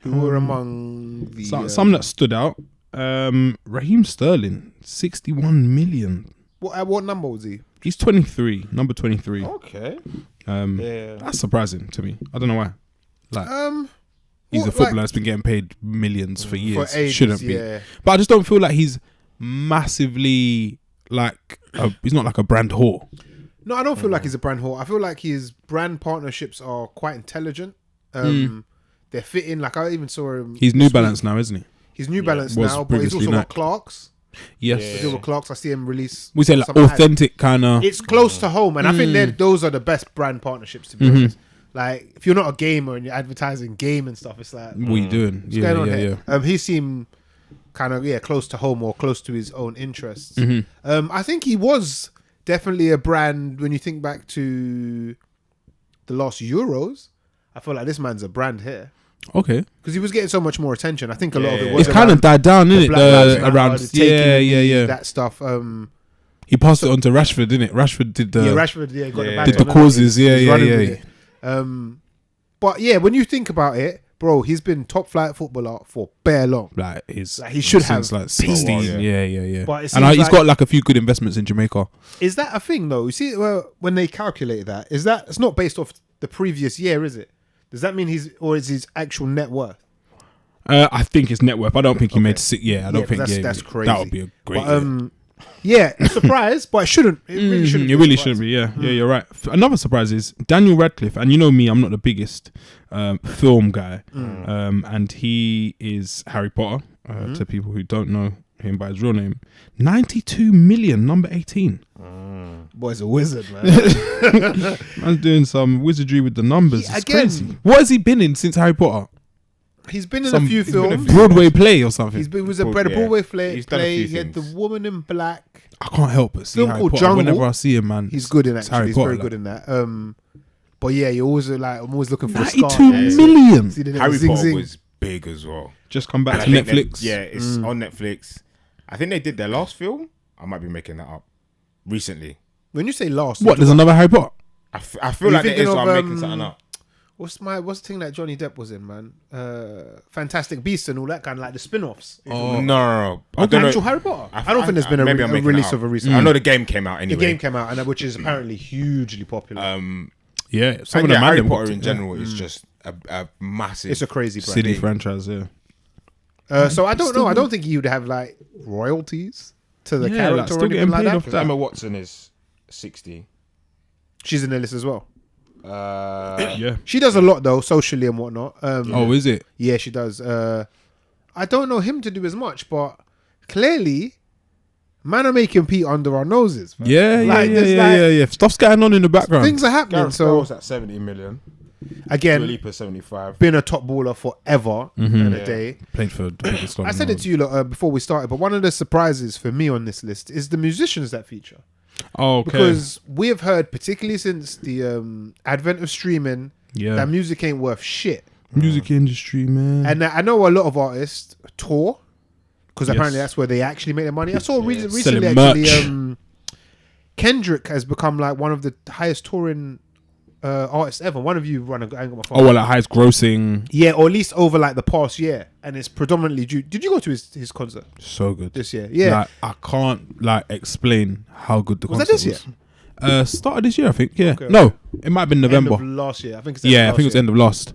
Who were among the some that stood out. Raheem Sterling, 61 million. What number was he? He's 23, number 23. Okay. That's surprising to me. I don't know why. Like, he's a footballer that's been getting paid millions for years. For ages, shouldn't be. But I just don't feel like he's massively like he's not like a brand whore. No, I don't feel like he's a brand whore. I feel like his brand partnerships are quite intelligent. They're fitting. Like I even saw him. He's New Balance now, isn't he? He's New Balance now, but he's also got Clarks. Yes. He's got Clarks. I see him release. We say like authentic kind of. It's close to home, and I think those are the best brand partnerships to be honest. Like if you're not a gamer and you're advertising game and stuff, it's like what are you doing? What's going on here? He seemed kind of close to home or close to his own interests. I think he was definitely a brand when you think back to the last Euros. I feel like this man's a brand here. Okay, because he was getting so much more attention. I think a lot of it was. It's kind of died down, isn't it? Around that stuff. He passed it on to Rashford, didn't it? Rashford did the got the causes. Yeah. But yeah, when you think about it, bro, he's been top flight footballer for bare long. Like he should have like 16. Yeah. But he's got like a few good investments in Jamaica. Is that a thing though? You see, when they calculate that, it's not based off the previous year, is it? Does that mean is his actual net worth? I think it's net worth. I don't think he made 6. Yeah, I don't think that's crazy. That would be a great. Surprise, but it shouldn't. It really shouldn't. It really shouldn't be. Yeah, you're right. Another surprise is Daniel Radcliffe, and you know me, I'm not the biggest film guy, and he is Harry Potter. To people who don't know him by his real name, 92 million, number 18. Boy's a wizard, man. Man's doing some wizardry with the numbers. It's crazy. What has he been in since Harry Potter? He's been in a few films. Broadway play or something. He was a Broadway play. He had The Woman in Black. I can't help but see Film Harry called Potter. Jungle. Whenever I see him, man, he's good in actually. He's very good in that. But yeah, you always like. I'm always looking for 92 million. Harry Potter was big as well. Just come back to Netflix. It's on Netflix. I think they did their last film. I might be making that up. Recently. When you say last, what? There's another Harry Potter. I feel like there is. I'm making something up. What's the thing that Johnny Depp was in, man? Fantastic Beasts and all that kind of like the spin-offs. Oh no! I don't know. Harry Potter. I don't think there's been a release of a recent. I know the game came out anyway. The game came out, and which is apparently hugely popular. Some of the Harry Potter in general is just a massive. It's a crazy brand. City franchise. Yeah. So I don't know. I don't think he would have like royalties to the character or anything like that. Emma Watson is 60. She's in the list as well. Yeah, she does a lot though, socially and whatnot. Is it? Yeah, she does. I don't know him to do as much, but clearly, man are making Pete under our noses. Man. Yeah. Stuff's going on in the background. Things are happening. Gareth Bale's at 70 million. Again, Dua Lipa 75. been a top baller forever and a day. Played for the biggest club. I said it to you before we started, but one of the surprises for me on this list is the musicians that feature. Oh, okay. Because we have heard, particularly since the advent of streaming, that music ain't worth shit. Music industry, man. And I know a lot of artists tour because apparently that's where they actually make their money. I saw recently Selling actually Kendrick has become like one of the highest touring artists ever. One of you run a angle my phone. Oh, well, like highest grossing. Yeah, or at least over like the past year, and it's predominantly due. Did you go to his concert So good. this year? Yeah, Like, I can't like explain how good the Was that concert this was. Started this year, I think. Yeah. Okay. No, it might have been November. end of last year. I think it's Yeah, I think it was end of last.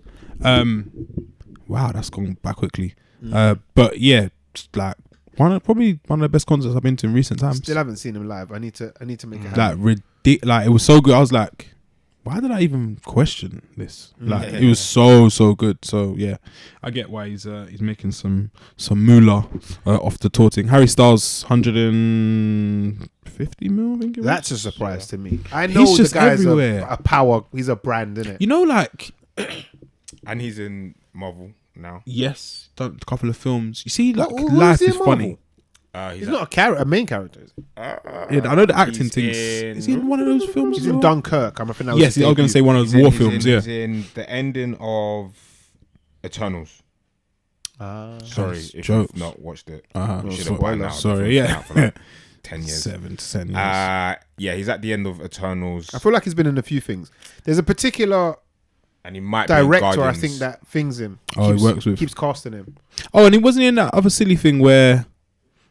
Wow, that's gone back quickly. But yeah, just like probably one of the best concerts I've been to in recent times. Still haven't seen him live. I need to make it happen. Like like it was so good. I was like, why did I even question this? Like it was so good. So yeah, I get why he's making some moolah off the tour thing. Harry Styles 150 mil. I think it was. That's a surprise to me. I know He's the just guy's everywhere. a power. He's a brand, isn't it? You know, like And he's in Marvel now. yes, done a couple of films. You see, like What life is he is in funny. He's not a main character. Is he? Yeah, I know the acting He's things. in- Is he in one of those films? He's as in well? Dunkirk. I'm afraid. Yes, I was going to say one of those war films. He's Yeah, in the ending of Eternals. Sorry if jokes. you've not watched it. Uh-huh. You should So- have by now. sorry, The film's yeah. been out for like 10 years. 7 to 10 years. Yeah, he's at the end of Eternals. I feel like he's been in a few things. There's a particular And he might be in director, I Guardians. think, that things him. Oh, he works with- keeps casting him. Oh, and he wasn't in that other silly thing where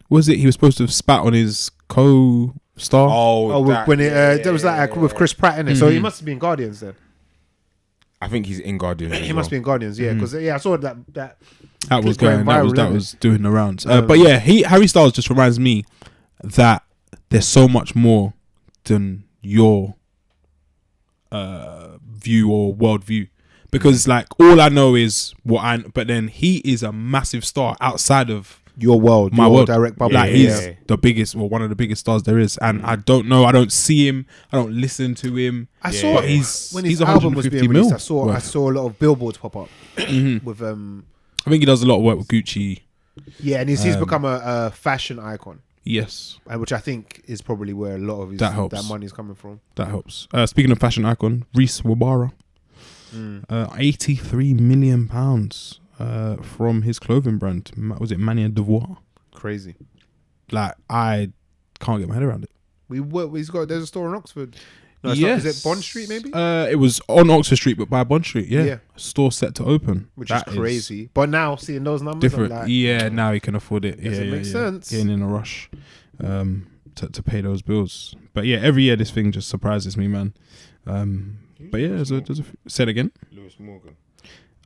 was it? He was supposed to have spat on his co-star. Oh, when it that was like with Chris Pratt in it. So he must be in Guardians then. I think he's in Guardians. He must be in Guardians, yeah. Because I saw that. That was going going. That viral, innit? was doing the rounds. But yeah, Harry Styles just reminds me that there's so much more than your view or worldview. Because like all I know is but then he is a massive star outside of Your world, my your world. direct bubble. Like Yeah. he's the biggest, well, one of the biggest stars there is, and I don't know, I don't see him, I don't listen to him. I saw But he's when his he's album was 150 being released. mil. I saw a lot of billboards pop up with I think he does a lot of work with Gucci. yeah, and he's become a fashion icon, Yes, which I think is probably where a lot of his That helps. that money's coming from. that helps. Speaking of fashion icon, Reese Wabara, 83 million pounds from his clothing brand. Was it Mania Devoir? Crazy. Like I can't get my head around it. There's a store in Oxford. No, it's not. Is it Bond Street maybe? It was on Oxford Street, but by Bond Street. Yeah, Yeah. store set to open, Which That is crazy. But now seeing those numbers, different. I'm like, Yeah, now he can afford it. Guess Yeah, it makes sense. Getting in a rush to pay those bills. But yeah, every year this thing just surprises me, man. But yeah, there's a say it again. Lewis Morgan.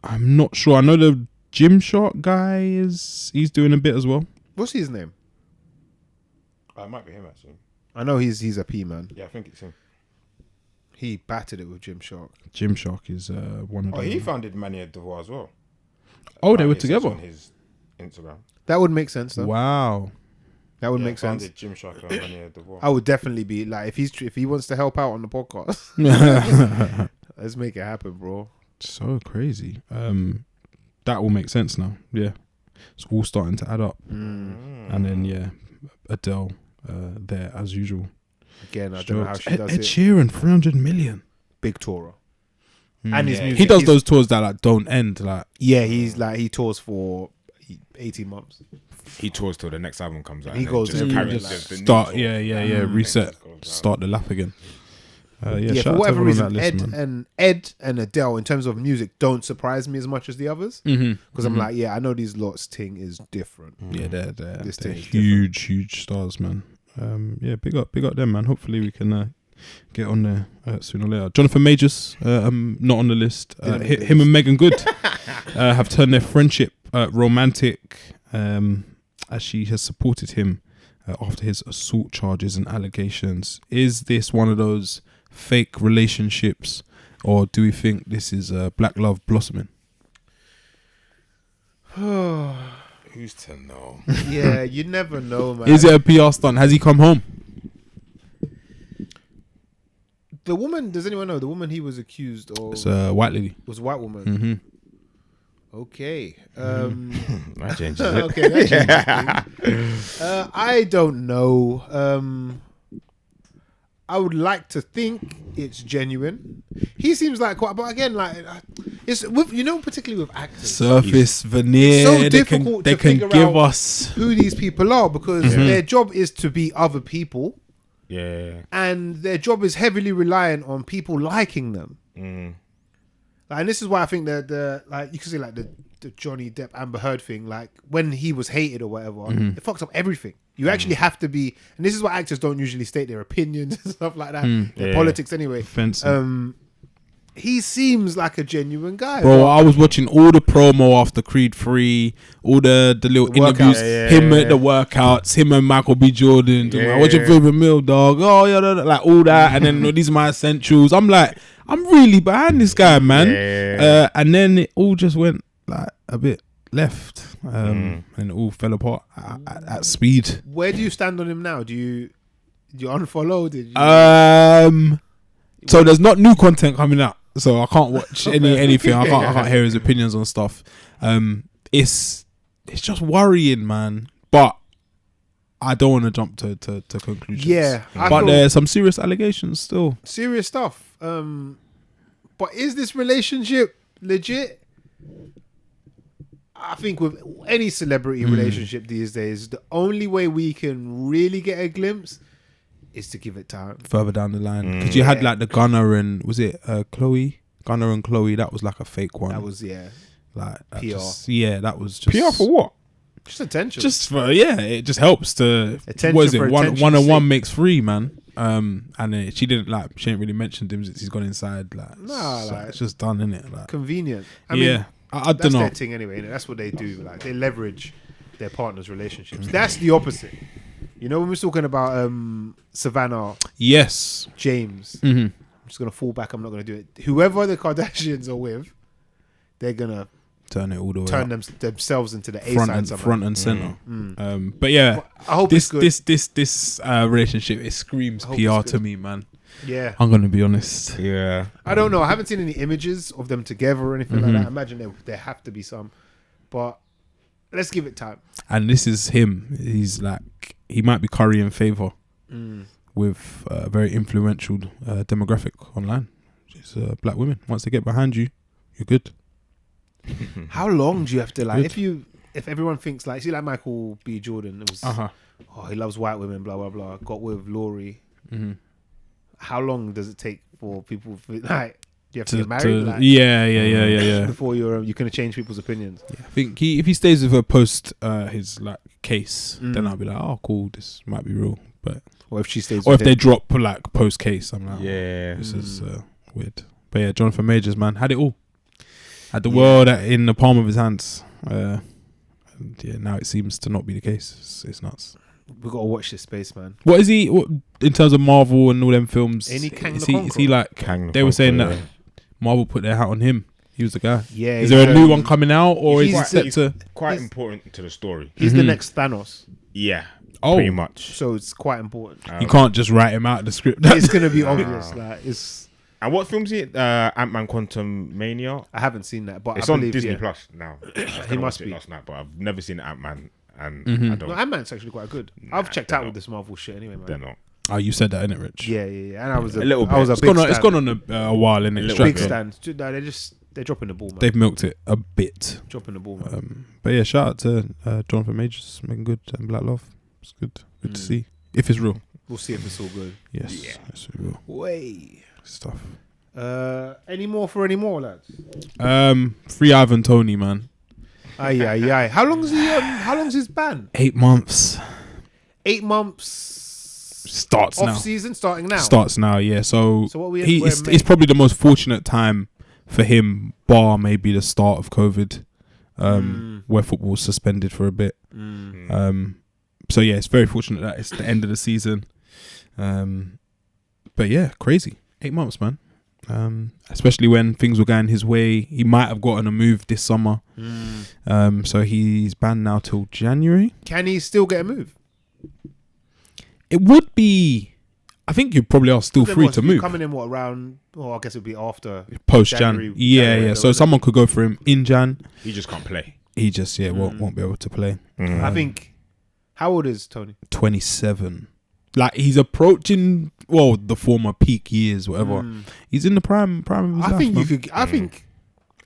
I'm not sure. I know the Gymshark guy he's doing a bit as well. what's his name? It might be him actually. I know he's a P man. Yeah, I think it's him. He battered it with Gymshark. Gymshark is one of Oh, them. he founded Mania Devoir as well. Oh, they were It says together. on his Instagram. That would make sense though. Wow. That would make sense. Founded Gymshark and Mania Devoir. I would definitely be like if he wants to help out on the podcast, let's make it happen, bro. So crazy. That will make sense now. Yeah, it's all starting to add up. And then yeah, Adele there as usual. Again, I don't know how she does Ed it. Sheeran, 300 million. Big tourer. And his music. He does he's- those tours that like don't end. Like Yeah, he's like he tours for 18 months. He tours till the next album comes out. He and then goes just every carries year, the new start. tour. Yeah. Reset. Just goes down. Start the lap again. Yeah, Yeah, shout for out to whatever everyone on reason, that list, man. Ed and Adele in terms of music don't surprise me as much as the others. Mhm. Because I'm like, yeah, I know these lots thing is different. Yeah, they're This they're thing is huge stars, man. Yeah, big up them, man. Hopefully we can get on there sooner or later. Jonathan Majors, not on the list. Didn't make the Him and Meagan Good have turned their friendship romantic as she has supported him after his assault charges and allegations. Is this one of those fake relationships, or do we think this is black love blossoming? Who's to know? Yeah, you never know, man. Is it a PR stunt? Has he come home? The woman, does anyone know? The woman he was accused of It's a white lady. was a white woman. Mm-hmm. Okay. That changes it. Okay, that changes things. I don't know. I would like to think it's genuine. He seems like quite, but again, like it's with particularly with actors. Surface veneer. So difficult they to can figure give out us who these people are because their job is to be other people. Yeah. And their job is heavily reliant on people liking them. Like, and this is why I think that you can see like the Johnny Depp Amber Heard thing, like when he was hated or whatever, it fucks up everything. You actually have to be, and this is why actors don't usually state their opinions and stuff like that. Their politics anyway. offensive. He seems like a genuine guy. Bro, I was watching all the promo after Creed 3, all the little The workouts. interviews, him Yeah. at the workouts, him and Michael B. Jordan. doing, like, what's your Yeah. favorite meal, dog? Oh, yeah, like all that. And then these are my essentials. I'm like, I'm really behind this guy, man. Yeah. And then it all just went like a bit left. And it all fell apart at speed. Where do you stand on him now? Do you unfollow? Did you? So there's not new content coming out, so I can't watch anything. I can't hear his opinions on stuff. It's just worrying, man. But I don't want to jump to conclusions. Yeah, I but feel- there's some serious allegations still. Serious stuff. But is this relationship legit? I think with any celebrity relationship these days, the only way we can really get a glimpse is to give it time. Further down the line, because you had like the Gunner and was it Chloe? Gunner and Chloe. That was like a fake one. That was like that PR. that was just PR for what? just attention. Just for it just helps to Attention what is it for one attention's and one sake. makes three, man. And she didn't really mention him since he's gone inside. Like, Nah, so like- it's just done, innit? Like, convenient. I yeah, mean, I don't that's know. their thing anyway. Innit? That's what they do. Like they leverage their partners' relationships. That's the opposite. You know, when we're talking about Savannah Yes. James, Mm-hmm. I'm just gonna fall back. I'm not gonna do it. Whoever the Kardashians are with, they're gonna Turn it all the way turn up. themselves into the A front side and somehow. front and center. But yeah, I hope this it's good. this relationship, it screams I hope PR it's to good. me, man. Yeah, I'm gonna be honest. Yeah. I don't know. I haven't seen any images of them together or anything like Mm-hmm. that. I imagine there have to be some, but let's give it time. And this is him. He's like, he might be currying favor with a very influential demographic online. It's black women. Once they get behind you, you're good. How long do you have to like? Good. If everyone thinks like, see, like Michael B. Jordan, it was he loves white women, blah blah blah. Got with Lori. Mm-hmm. How long does it take for people like you have to get married? Like, Yeah. before you can change people's opinions. I think if he stays with her post his like case, then I'll be like, oh cool, this might be real. But Or if she stays. or with if they him. drop like post case, I'm like, Yeah. this is weird. But yeah, Jonathan Majors, man, had it all. Had the world in the palm of his hands. And yeah, now it seems to not be the case. It's nuts. We gotta watch this space, man. What is he in terms of Marvel and all them films? Ain't he Kang is the he like? Kang the They were saying Conqueror, that Marvel put their hat on him. He was the guy. Yeah. Is there a new one coming out, or is he's it set to? Quite He's- important to the story. He's the next Thanos, Yeah. Oh. Pretty much. so it's quite important. You can't just write him out of the script. It's gonna be obvious. Like it's. And what film's it? Ant-Man Quantum Mania. I haven't seen that, but It's I on believe, Disney yeah. Plus now. He must be. last night, but I've never seen Ant-Man, and I don't. No, Ant-Man's actually quite good. I've checked out with this Marvel shit anyway, man. They're not. Oh, you said that, innit, Rich? Yeah. And I was A little I was bit. a big It's stan. gone on a while, innit? A It's little Big dragged bit. on. stand. They're dropping the ball, man. They've milked it a bit. Dropping the ball, man. But yeah, shout out to Jonathan Majors, making good and Black Love. It's good to see. If it's real, We'll see if it's all good. yes, yes, we will. Way. Stuff. Any more, lads? Free Ivan Toney, man. Aye. How long's his ban? 8 months. 8 months. Starts Off now. season starting now. Starts now, yeah. So, So what we he, we're it's, May. it's probably the most fortunate time for him, bar maybe the start of COVID, where football was suspended for a bit. So yeah, it's very fortunate that it's the end of the season. But yeah, crazy. 8 months, man. Especially when things were going his way. He might have gotten a move this summer. So he's banned now till January. Can he still get a move? It would be I think you probably are still Then free what's to he move coming in what around? Well, I guess it'd be after post Jan. January, Yeah. So someone could go for him in Jan. He just can't play. He just won't be able to play. I think. How old is Toney? 27. Like he's approaching the former peak years, whatever. He's in the prime of his I life, think man. you could. I think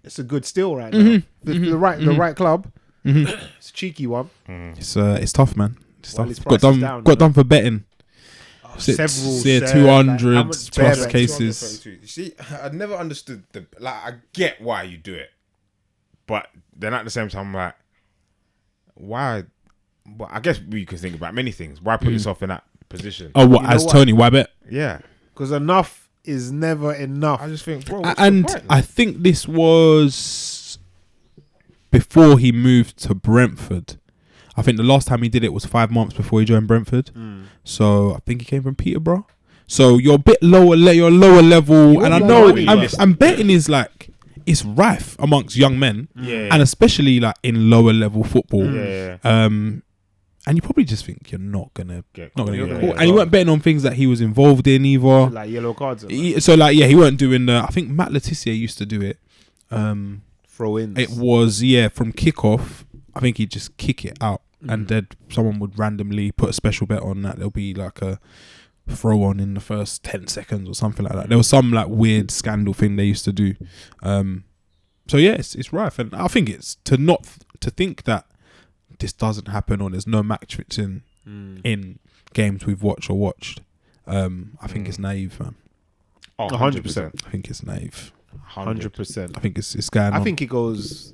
it's a good steal right now. The right club. It's a cheeky one. It's tough, man. It's Well, tough. his price is down, Got done for betting. Several 200 how much plus bet? cases. You see, I never understood I get why you do it, but then at the same time, I'm like, why? Well, I guess we could think about many things. Why put yourself in that position? Oh, what You know as what? Toney? Why bet? Yeah, Because enough is never enough. I just think, bro, what's And the point? I think this was before he moved to Brentford. I think the last time he did it was 5 months before he joined Brentford. So I think he came from Peterborough. So you're a bit lower, you're lower level, and I want know money, but- I'm betting is like it's rife amongst young men, Yeah. and especially like in lower level football. Yeah. And you probably just think you're not gonna Get get caught. Yeah, caught. yeah. And you weren't betting on things that he was involved in either. Like yellow cards. and He weren't doing the. I think Matt Letizia used to do it. throw ins. It was from kickoff. I think he'd just kick it out, and then someone would randomly put a special bet on that. There'll be like a throw on in the first 10 seconds or something like that. There was some like weird scandal thing they used to do. So yeah, it's rife, and I think it's to think that this doesn't happen or there's no match fixing in games we've watched. I think it's naive, man. 100%. I think it's naive. 100%. I think it's going on. I think it goes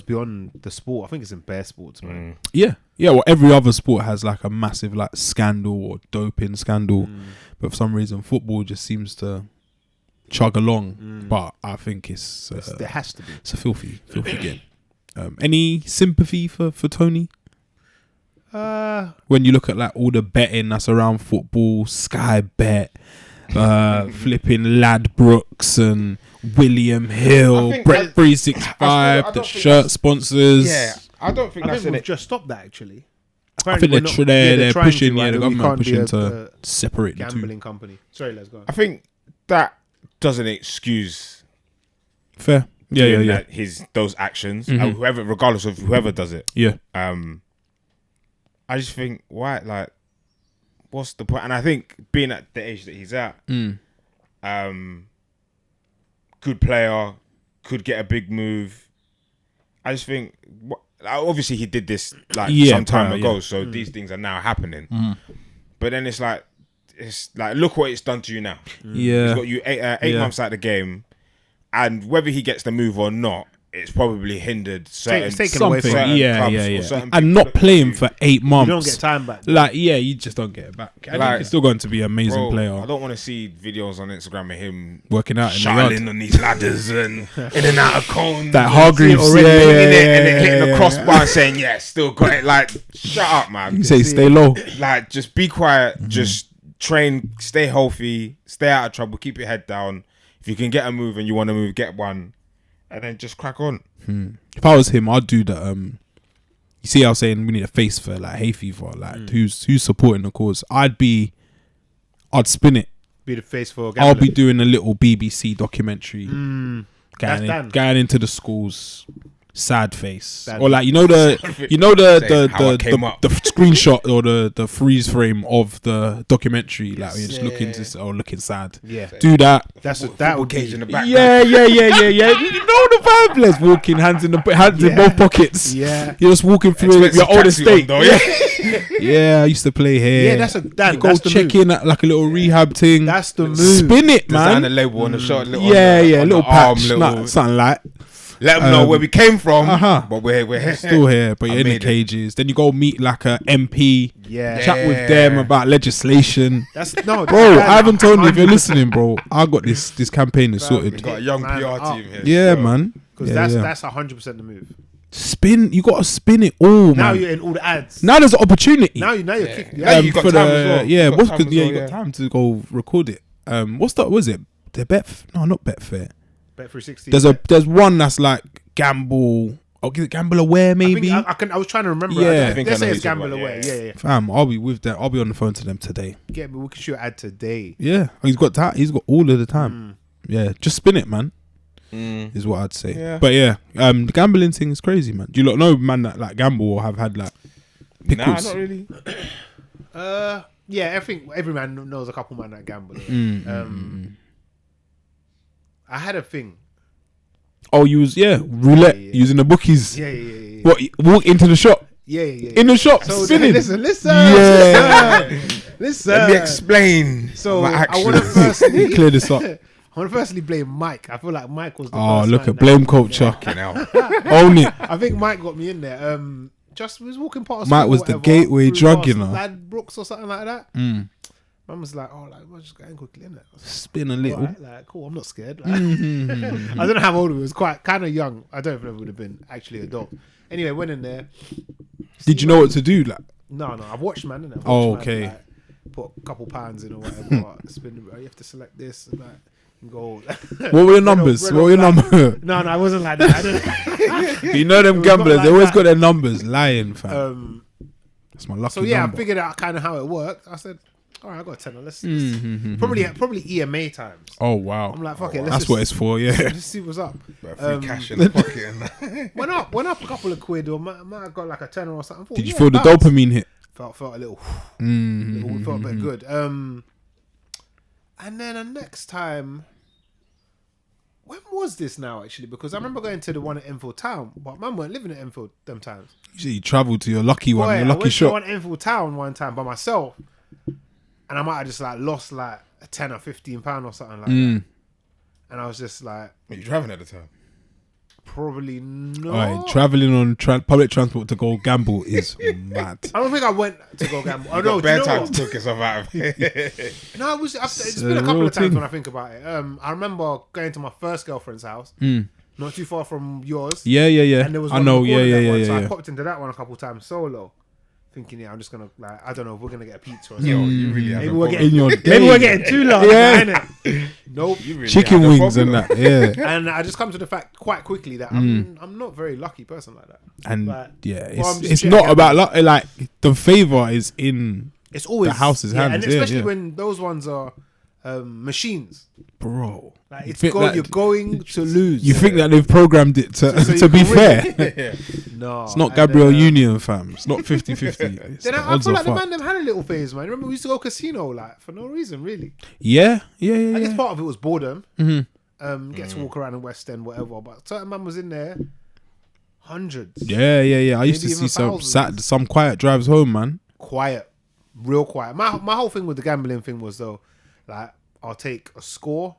beyond the sport. I think it's in bare sports, man. Yeah. Well, every other sport has like a massive like scandal or doping scandal, but for some reason football just seems to chug along. But I think There has to be. it's a filthy game. Any sympathy for Toney? When you look at like all the betting that's around football, Sky Bet, flipping Ladbrokes and William Hill, I think Brett I 365, don't the think shirt sponsors. Yeah, I don't think I that's think in we've it. just stopped that actually. I think they're trying pushing. to, right? The We government can't be pushing a to separate the two. gambling company. Sorry, let's go. I think that doesn't excuse Fair. Yeah. doing that, those actions. Whoever, regardless of whoever does it. Yeah. I just think why, like, what's the point? And I think being at the age that he's at, good player, could get a big move. I just think, obviously he did this like some time prior, ago, yeah. so these things are now happening. But then it's like look what it's done to you now. Yeah. He's got you eight months out of the game, and whether he gets the move or not, it's probably hindered certain It's taken away Something. from certain Yeah. clubs or certain And people not that playing you- for 8 months. You don't get time back. Like, you just don't get it back. I think Like, it's still going to be an amazing Bro, player. I don't want to see videos on Instagram of him Working out in the shuttling yard. on these ladders and in and out of cones. That and Hargreaves, already yeah, winging it yeah, and then hitting yeah, the crossbar and saying, yeah, still got it. Like, shut up, man. You say stay low. Like, just be quiet. Just train, stay healthy, stay out of trouble, keep your head down. If you can get a move and you want to move, get one. And then just crack on. If I was him, I'd do the you see, I was saying we need a face for like Hayfever, like who's supporting the cause. I'd spin it. Be the face for I'll gambling. be doing a little BBC documentary, That's done. going into the schools, sad face, Sad or like Saying how I came up. the screenshot or the freeze frame of the documentary, like when you're just looking sad. Yeah. Do that. That would cage in be. the background. Yeah. You know the vibe. Let's walking hands in both pockets. Yeah. You're just walking through Expensive your old tracksuit estate. on though, yeah. Yeah, I used to play here. Yeah, that's You go that's the check move. in at like a little rehab thing. That's the move. Spin it, Design a man. label on the shirt. On Yeah, the, on little the arm, patch, little, something like. let them know where we came from. But we're here. Still here, but you're in the made it. cages. Then you go meet like a MP. Yeah. Chat with them about legislation. That's no, Bro, that's Ivan Toney, if you're 100%. listening, bro, I got this campaign is We sorted. got a young Man, PR team here. Yeah, still. man. Because that's 100% the move. Spin. You got to spin it all, Now man. you're in all the ads. Now there's an opportunity. Now you're kicking. Now you got for time as well. Yeah, You got what's time good? as Yeah, well, you got yeah. time to go record it. What's that? Was it the Bet? No, not Betfair. Bet 360. There's one that's like gamble is it Gamble Aware maybe? I was trying to remember. Yeah. I think let's say it's I know Gamble who you're Aware. talking about, Yeah. Fam, I'll be with that. I'll be on the phone to them today. Get me. We can shoot an ad today. Yeah, he's got He's got all of the time. Yeah, just spin it, man. Is what I'd say. Yeah. But yeah, the gambling thing is crazy, man. Do you lot know man that like gamble or have had like pickles? Nah, not really. Yeah, I think every man knows a couple man that gamble. I had a thing. Oh, you was roulette using the bookies. Yeah. What? Walk into the shop. Yeah. In the shop, So spinning. listen. Yeah. Listen. Let me explain. So my I want to actions. firstly Clear this up. I want to firstly blame Mike. I feel like Mike was the Oh, first look man at that blame got me culture. Fucking hell. Own it. I think Mike got me in there. Just was walking past. Mike school was or the whatever, gateway through drug, past you know. Ladbrokes or something like that. Mm. Man was like, "Oh, like, we'll just go in quickly in it." Spin a little. Like, cool. I'm not scared. Like, I don't know how old he was. Quite kind of young. I don't know if it would have been actually adult. Anyway, went in there. Did you know what to do? Like, No. I've watched man. Innit? Oh, okay. Like, put a couple pounds in or whatever. Spin. You have to select this and that. And go. what were your numbers? Red What or were your black. numbers? No, I wasn't like that. I don't- You know them It was gamblers. not They like always that. got their numbers. Lying, fam. That's my lucky So yeah, number. I figured out kind of how it worked. I said, "All right, I got a tenner. Let's Mm-hmm. probably EMA times." Oh wow. I'm like, "Fuck it, That's what it's for. Yeah. let's see what's up." But free cash in the pocket and that. Went up a couple of quid, or might have got like a tenner or something. Thought, Did you yeah, feel the bounce. dopamine hit? Felt a little. Mm-hmm. Felt a bit good. And then the next time. When was this now, actually? Because I remember going to the one at Enfield Town, but man weren't living at Enfield them times. You said you travelled to your lucky one, Boy, your I lucky went to shop. one Enfield Town one time by myself, and I might have just like lost like a 10 or 15 pound or something like that. And I was just like, Were you driving at the time? probably no. Alright, travelling on public transport to go gamble is mad. I don't think I went to go gamble. Oh You no, got do you bare know time what? to took yourself out of it. No, it was. It's a been a couple real of times thing. when I think about it. I remember going to my first girlfriend's house, not too far from yours. Yeah. And there was I one know. on the corner of that one, Yeah. So I popped into that one a couple of times solo, thinking, I'm just gonna like, I don't know if we're gonna get a pizza or something. Yo, you really have Maybe a we're problem. In your Maybe we're day. getting too loud. Yeah. Innit? Nope. You really Chicken have a wings and problem. that. Yeah. And I just come to the fact quite quickly that I'm not a very lucky person like that. And Like, yeah, well, I'm just it's shit not at about luck. Like the favor is in It's always the house's hands. and Yeah, especially yeah. when those ones are machines. bro. Like You it's think that- you're going to lose. You think that they've programmed it to So to you be can fair? Yeah. No, It's not and Gabriel then, Union, fam. It's not 50-50. It's Then the I odds feel are like the fucked. man them had a little phase, man. Remember we used to go casino like for no reason, really. Yeah. I guess part of it was boredom. Mm-hmm. Get to walk around in West End, whatever. But certain man was in there, hundreds. Yeah. I used to Maybe see even some thousands. some quiet drives home, man. Quiet, real quiet. My whole thing with the gambling thing was though, like I'll take a score.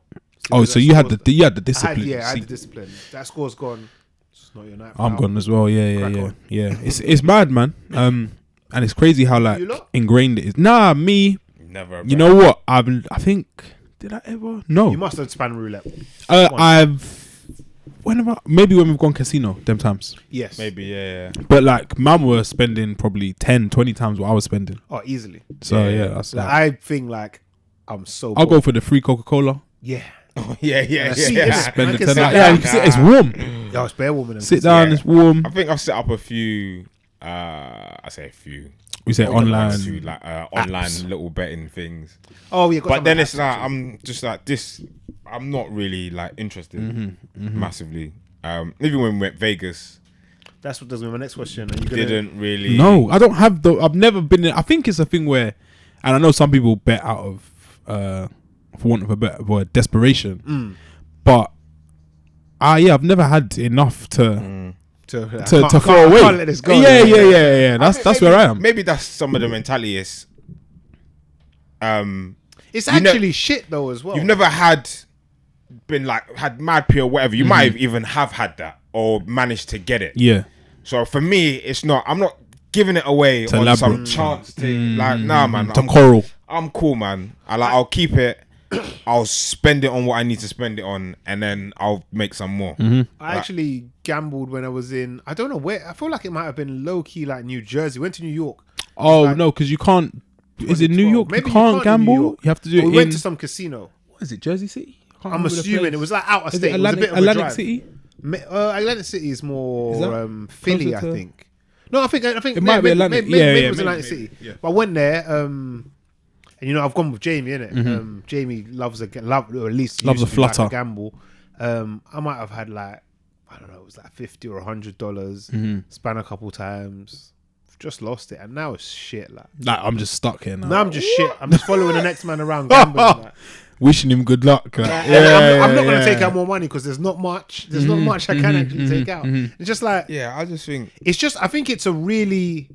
Oh, so you had the discipline. discipline. I had See, the discipline. That score's gone. It's not your night. I'm pal. gone as well. Crack Yeah. on. It's mad, man. And it's crazy how like You lot? ingrained it is. Nah, me. Never. You know what? I think. Did I ever? No. You must have span roulette. Maybe when we've gone casino, them times. Yes. Maybe, yeah. But like, man were spending probably 10, 20 times what I was spending. Oh, easily. So yeah, that's Like, like, I think like I'm so. I'll go bored. for the free Coca-Cola. Yeah. Oh, yeah. See, yeah. it's- Spend Man the can 10. sit Yeah, down. you can sit, it's warm. Yo, it's bare woman. Sit down, Yeah. it's warm. I think I've set up a few. I say a few. We say One or online. two, like online little betting things. Oh yeah. But then it's like I'm just like this. I'm not really like interested massively. Even when we went Vegas, That's what does me. My next question. Are you gonna, didn't really. No, I don't have the. I've never been in. I think it's a thing where, and I know some people bet out of, for want of a better word, desperation. But, I've never had enough to to throw away. I can't let this go. Yeah. That's where I am. Maybe that's some of the mentality is. It's You know- actually shit though as well. You've never been like had mad pee or whatever. You might even have had that or managed to get it. Yeah. So for me, it's not. I'm not giving it away To on elaborate. some chance thing. Like, nah, man. To coral. I'm cool, man. I'll keep it. I'll spend it on what I need to spend it on, and then I'll make some more. I actually gambled when I was in. I don't know where. I feel like it might have been low key like New Jersey. Went to New York. Oh like no, because you can't. Is it New 2012. York? Maybe You you can't can't in New gamble. York. You have to do Or we it went in. to some casino. What is it? Jersey City? I can't I'm remember the assuming place. it was like out of Is state. it It was a bit of a Atlantic drive. City? Atlantic City is more Is that Philly, I closer to- think. No, I think It might be Atlantic. Maybe Yeah, it was maybe, Atlantic City. yeah. But I went there, and I've gone with Jamie, innit? Jamie loves or at least Loves used a to like flutter. gamble. I might have had like, I don't know, it was like $50 or $100. Spun a couple times, just lost it, and now it's shit. Like I'm just stuck here now. now I'm just shit. I'm just following the next man around gambling. Like. Wishing him good luck. Like. I'm not gonna take out more money because there's not much. There's not much I can actually take out. It's just like I just think I think it's a really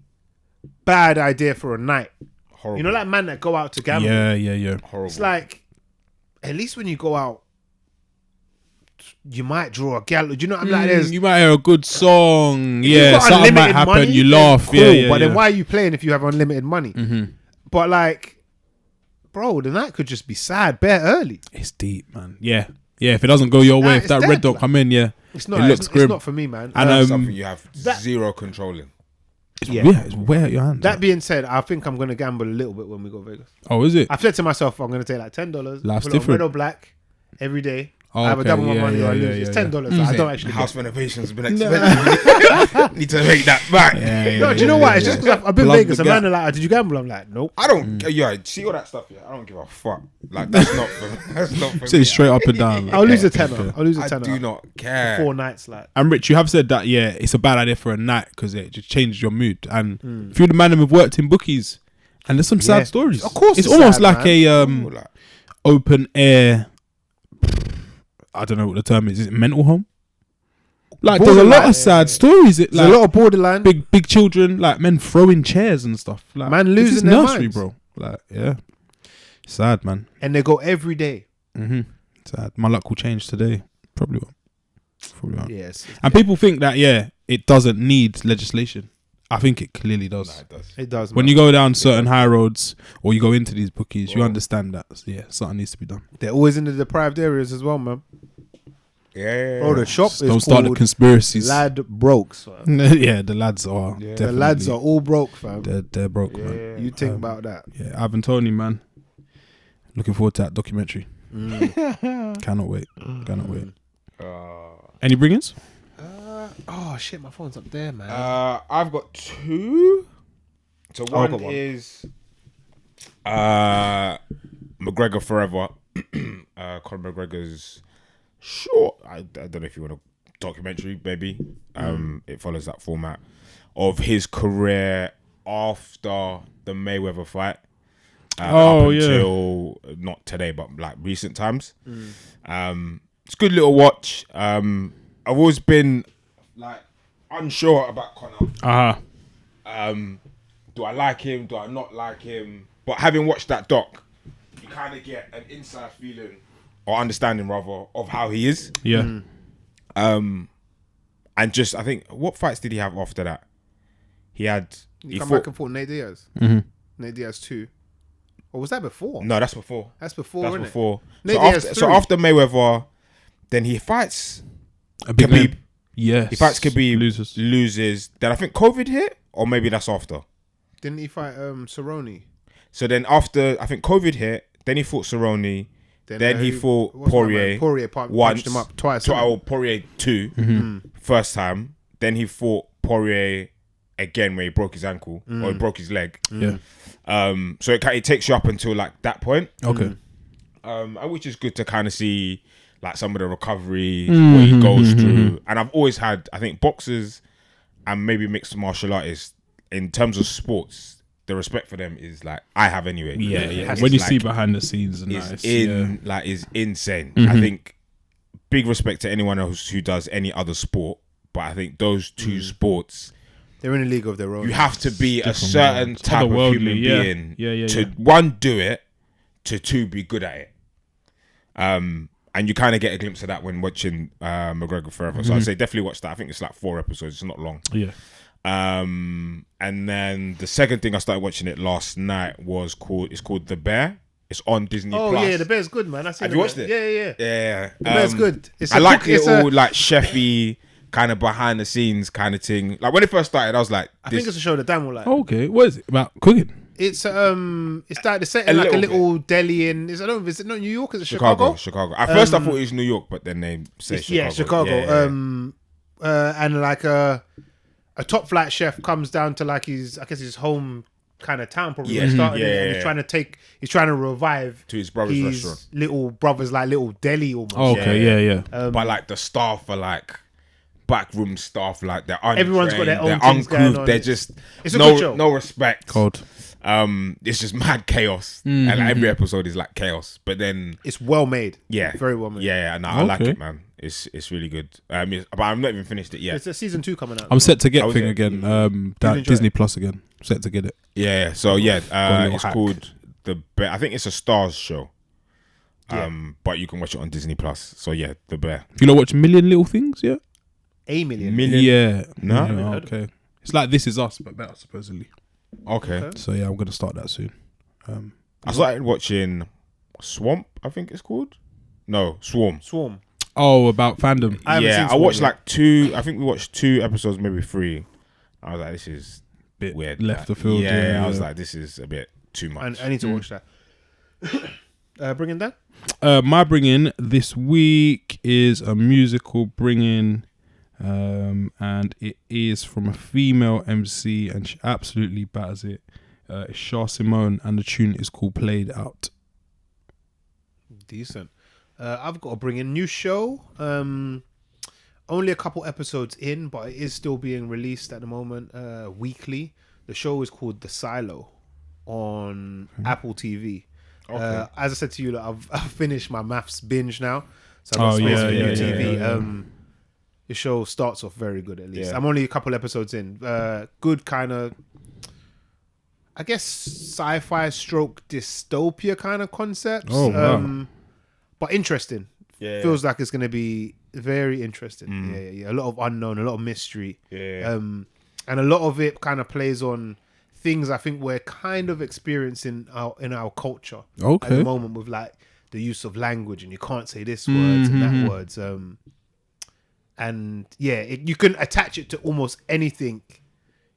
bad idea for a night. horrible. You know, like man that go out to gamble. Yeah. Horrible. It's like, at least when you go out, you might draw a gal. Do you know what I'm like? There's You might hear a good song. if you've Yeah, got something might unlimited happen. money, You then laugh. cool, Yeah. But then why are you playing if you have unlimited money? But like, bro, the night could just be sad bare early. It's deep, man. Yeah. If it doesn't go your way, if it's that dead, red dot like. come in, It's not. It looks it's grim. not for me, man. And something you have zero control in. it's way at your hands. That being said, I think I'm gonna gamble a little bit when we go to Vegas. Oh, is it? I've said to myself, I'm gonna take like $10. Life's put it on different. red or black every day. Oh, I have a okay. double my Yeah, money or I yeah, lose. yeah, It's yeah. $10. I don't actually. House renovation's been expensive. Need to make that back. No, do you know what? It's just because I've been Plug Vegas. the A man gap. are like, did you gamble? I'm like, nope. I don't. Yeah, see all that stuff. Yeah, I don't give a fuck. Like that's not for. That's not for Say me. straight up and down. like. I'll lose a tenner. I'll lose a I tenner. do not care. 4 nights, like. And Rich, you have said that, it's a bad idea for a night because it just changes your mood. And if you're the man who have worked in bookies, and there's some sad Yeah. stories. Of course it's it's almost sad, like man. a open air. I don't know what the term is. Is it mental home? Like there's a lot Borderline, of sad stories. It There's like a lot of borderline. big children, like men throwing chairs and stuff. Like Man this is losing their nursery, minds. bro. Like sad, man. And they go every day. Sad. My luck will change today. Probably won't. Yes. And people think that it doesn't need legislation. I think it clearly does. Nah, it does. It does. When man. you go down certain high roads or you go into these bookies, you understand that something needs to be done. They're always in the deprived areas as well, man. Yeah. Bro, the shop Don't is start the called conspiracies. Lad Brokes. fam. The lads are. Yeah. The lads are all broke, fam. They're broke, man. You think about that. Yeah, Ivan Toney, man. Looking forward to that documentary. Cannot wait. Any bringers? Oh shit, my phone's up there, man. I've got 2. So I've one got one. is McGregor Forever. Conor McGregor's short. I don't know if you want a documentary, maybe. It follows that format of his career after the Mayweather fight. Up until not today, but like recent times. It's a good little watch. I've always been like unsure about Conor. Do I like him? Do I not like him? But having watched that doc, you kind of get an inside feeling or understanding rather of how he is. Yeah. And just I think what fights did he have after that? He Come fought, back and fought Nate Diaz. Nate Diaz 2. Or was that before? No, that's before. That's before, That's innit? before. Nate So Diaz after, so 3. after Mayweather, then he fights A big Khabib. name. Yes. He fights Khabib, Loses. Then I think COVID hit, or maybe that's after. Didn't he fight Cerrone? So then after, I think COVID hit, then he fought Cerrone, then he fought what's my man? Poirier. Poirier once, punched him up twice. innit? Oh, Poirier 2, first time. Then he fought Poirier again where he broke his ankle, or he broke his leg. Yeah. So it takes you up until like that point. Okay. And which is good to kind of see like some of the recovery, what he goes through. And I've always had, I think boxers and maybe mixed martial artists, in terms of sports, the respect for them is like, I have anyway. Yeah. It's When you like, see behind the scenes and is that, is insane. I think big respect to anyone else who does any other sport. But I think those two sports, They're in a league of their own. you have to be a certain type of human being to one, do it, to two, be good at it. And you kind of get a glimpse of that when watching McGregor Forever. So I'd say definitely watch that. I think it's like 4 episodes. It's not long. Yeah. And then the second thing I started watching it last night it's called The Bear. It's on Disney Oh Plus. yeah, The Bear's good, man. Have you watched it? Yeah. Yeah. The Bear's good. It's I a like book, it's little a- like chefy kind of behind the scenes kind of thing. Like when it first started, I was like, I think it's a show that Dan will like. Okay. What is it about cooking? It's like the setting A like a little little deli in. Is it not New York? Is it Chicago. Chicago? At first, I thought it was New York, but then they say Chicago. Yeah, Chicago. Yeah. And like a top flight chef comes down to like his home kind of town probably. Where he started it, and he's trying to revive to his brother's restaurant. Little brother's like little deli almost. Oh, okay, yeah. But like the staff are like backroom staff, like they're untrained, Everyone's got their own they're things going uncouth, on. they're just It's a good show. no respect. Cold. It's just mad chaos, and like, every episode is like chaos. But then It's well made. yeah, Very well made. Yeah, no, I like it, man. It's really good. But I've not even finished it yet. It's a season 2 coming out. I'm set to get was thing it? again. enjoy That Disney it? Plus again. Set to get it. Yeah. So yeah, a little it's hack. called I think it's a Stars show. But you can watch it on Disney Plus. So yeah, The Bear. You know, watch Million Little Things, yeah. A million. Yeah. No? Yeah, okay. It's like This Is Us, but better supposedly. Okay. So yeah, I'm gonna start that soon. I started watching Swamp. I think it's called. No, Swarm. Swarm. Oh, about fandom. I haven't seen I Swarm watched yet. like 2. I think we watched 2 episodes, maybe 3. I was like, this is Bit weird. left Like, the field. Yeah, I was like, this is a bit too much. I need to watch that. Bringing that. My bring-in this week is a musical bring-in, and it is from a female MC, and she absolutely batters it. It's Shah Simone, and the tune is called Played Out. Decent. I've got to bring in new show. Only a couple episodes in, but it is still being released at the moment weekly. The show is called The Silo on Apple TV. Okay. As I said to you, like, I've finished my maths binge now, so I've got space for new TV. yeah. The show starts off very good, at least. Yeah. I'm only a couple episodes in. Good kind of, I guess, sci-fi stroke dystopia kind of concepts. Oh, wow. But interesting. Yeah. Feels like it's going to be very interesting. Yeah. A lot of unknown, a lot of mystery. Yeah. And a lot of it kind of plays on things I think we're kind of experiencing in our culture at Okay. the moment, with like the use of language, and you can't say this words and that words. And yeah, you can attach it to almost anything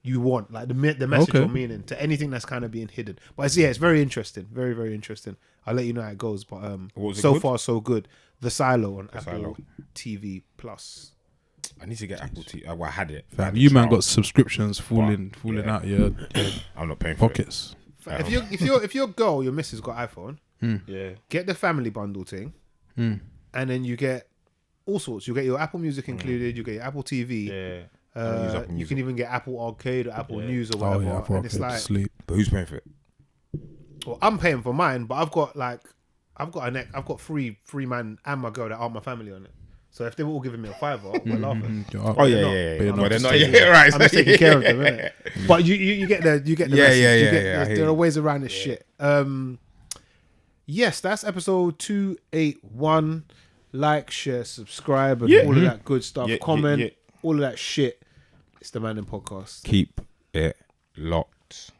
you want, like the message Okay. or meaning to anything that's kind of being hidden. But it's very interesting, very, very interesting. I'll let you know how it goes. But What was it so called? far so good. The Silo on Apple Silo. TV Plus. I need to get Apple TV. Well, I had it. I Fam, had the you man trial. got subscriptions falling yeah. out your I'm not paying for pockets. If your girl, your missus got iPhone, it. Yeah. get the family bundle thing, and then you get all sorts. You get your Apple Music included. You get your Apple TV. Yeah. I don't use Apple You Music. can even get Apple Arcade or Apple News or Oh whatever. yeah, and it's like, sleep. But who's paying for it? well, I'm paying for mine, but I've got three man and my girl that aren't my family on it. So if they were all giving me a $5, we're laughing. Oh yeah, not. yeah. But you're But they're not not. just Yeah, right. I'm just taking care of them, innit? But you get the Yeah, message. yeah, You yeah, get- yeah, I hear There are you. ways around this shit. Yes, that's episode 281. Like, share, subscribe, and all of that good stuff. Yeah, Comment, yeah. all of that shit. It's the Mandem Podcast. Keep it locked.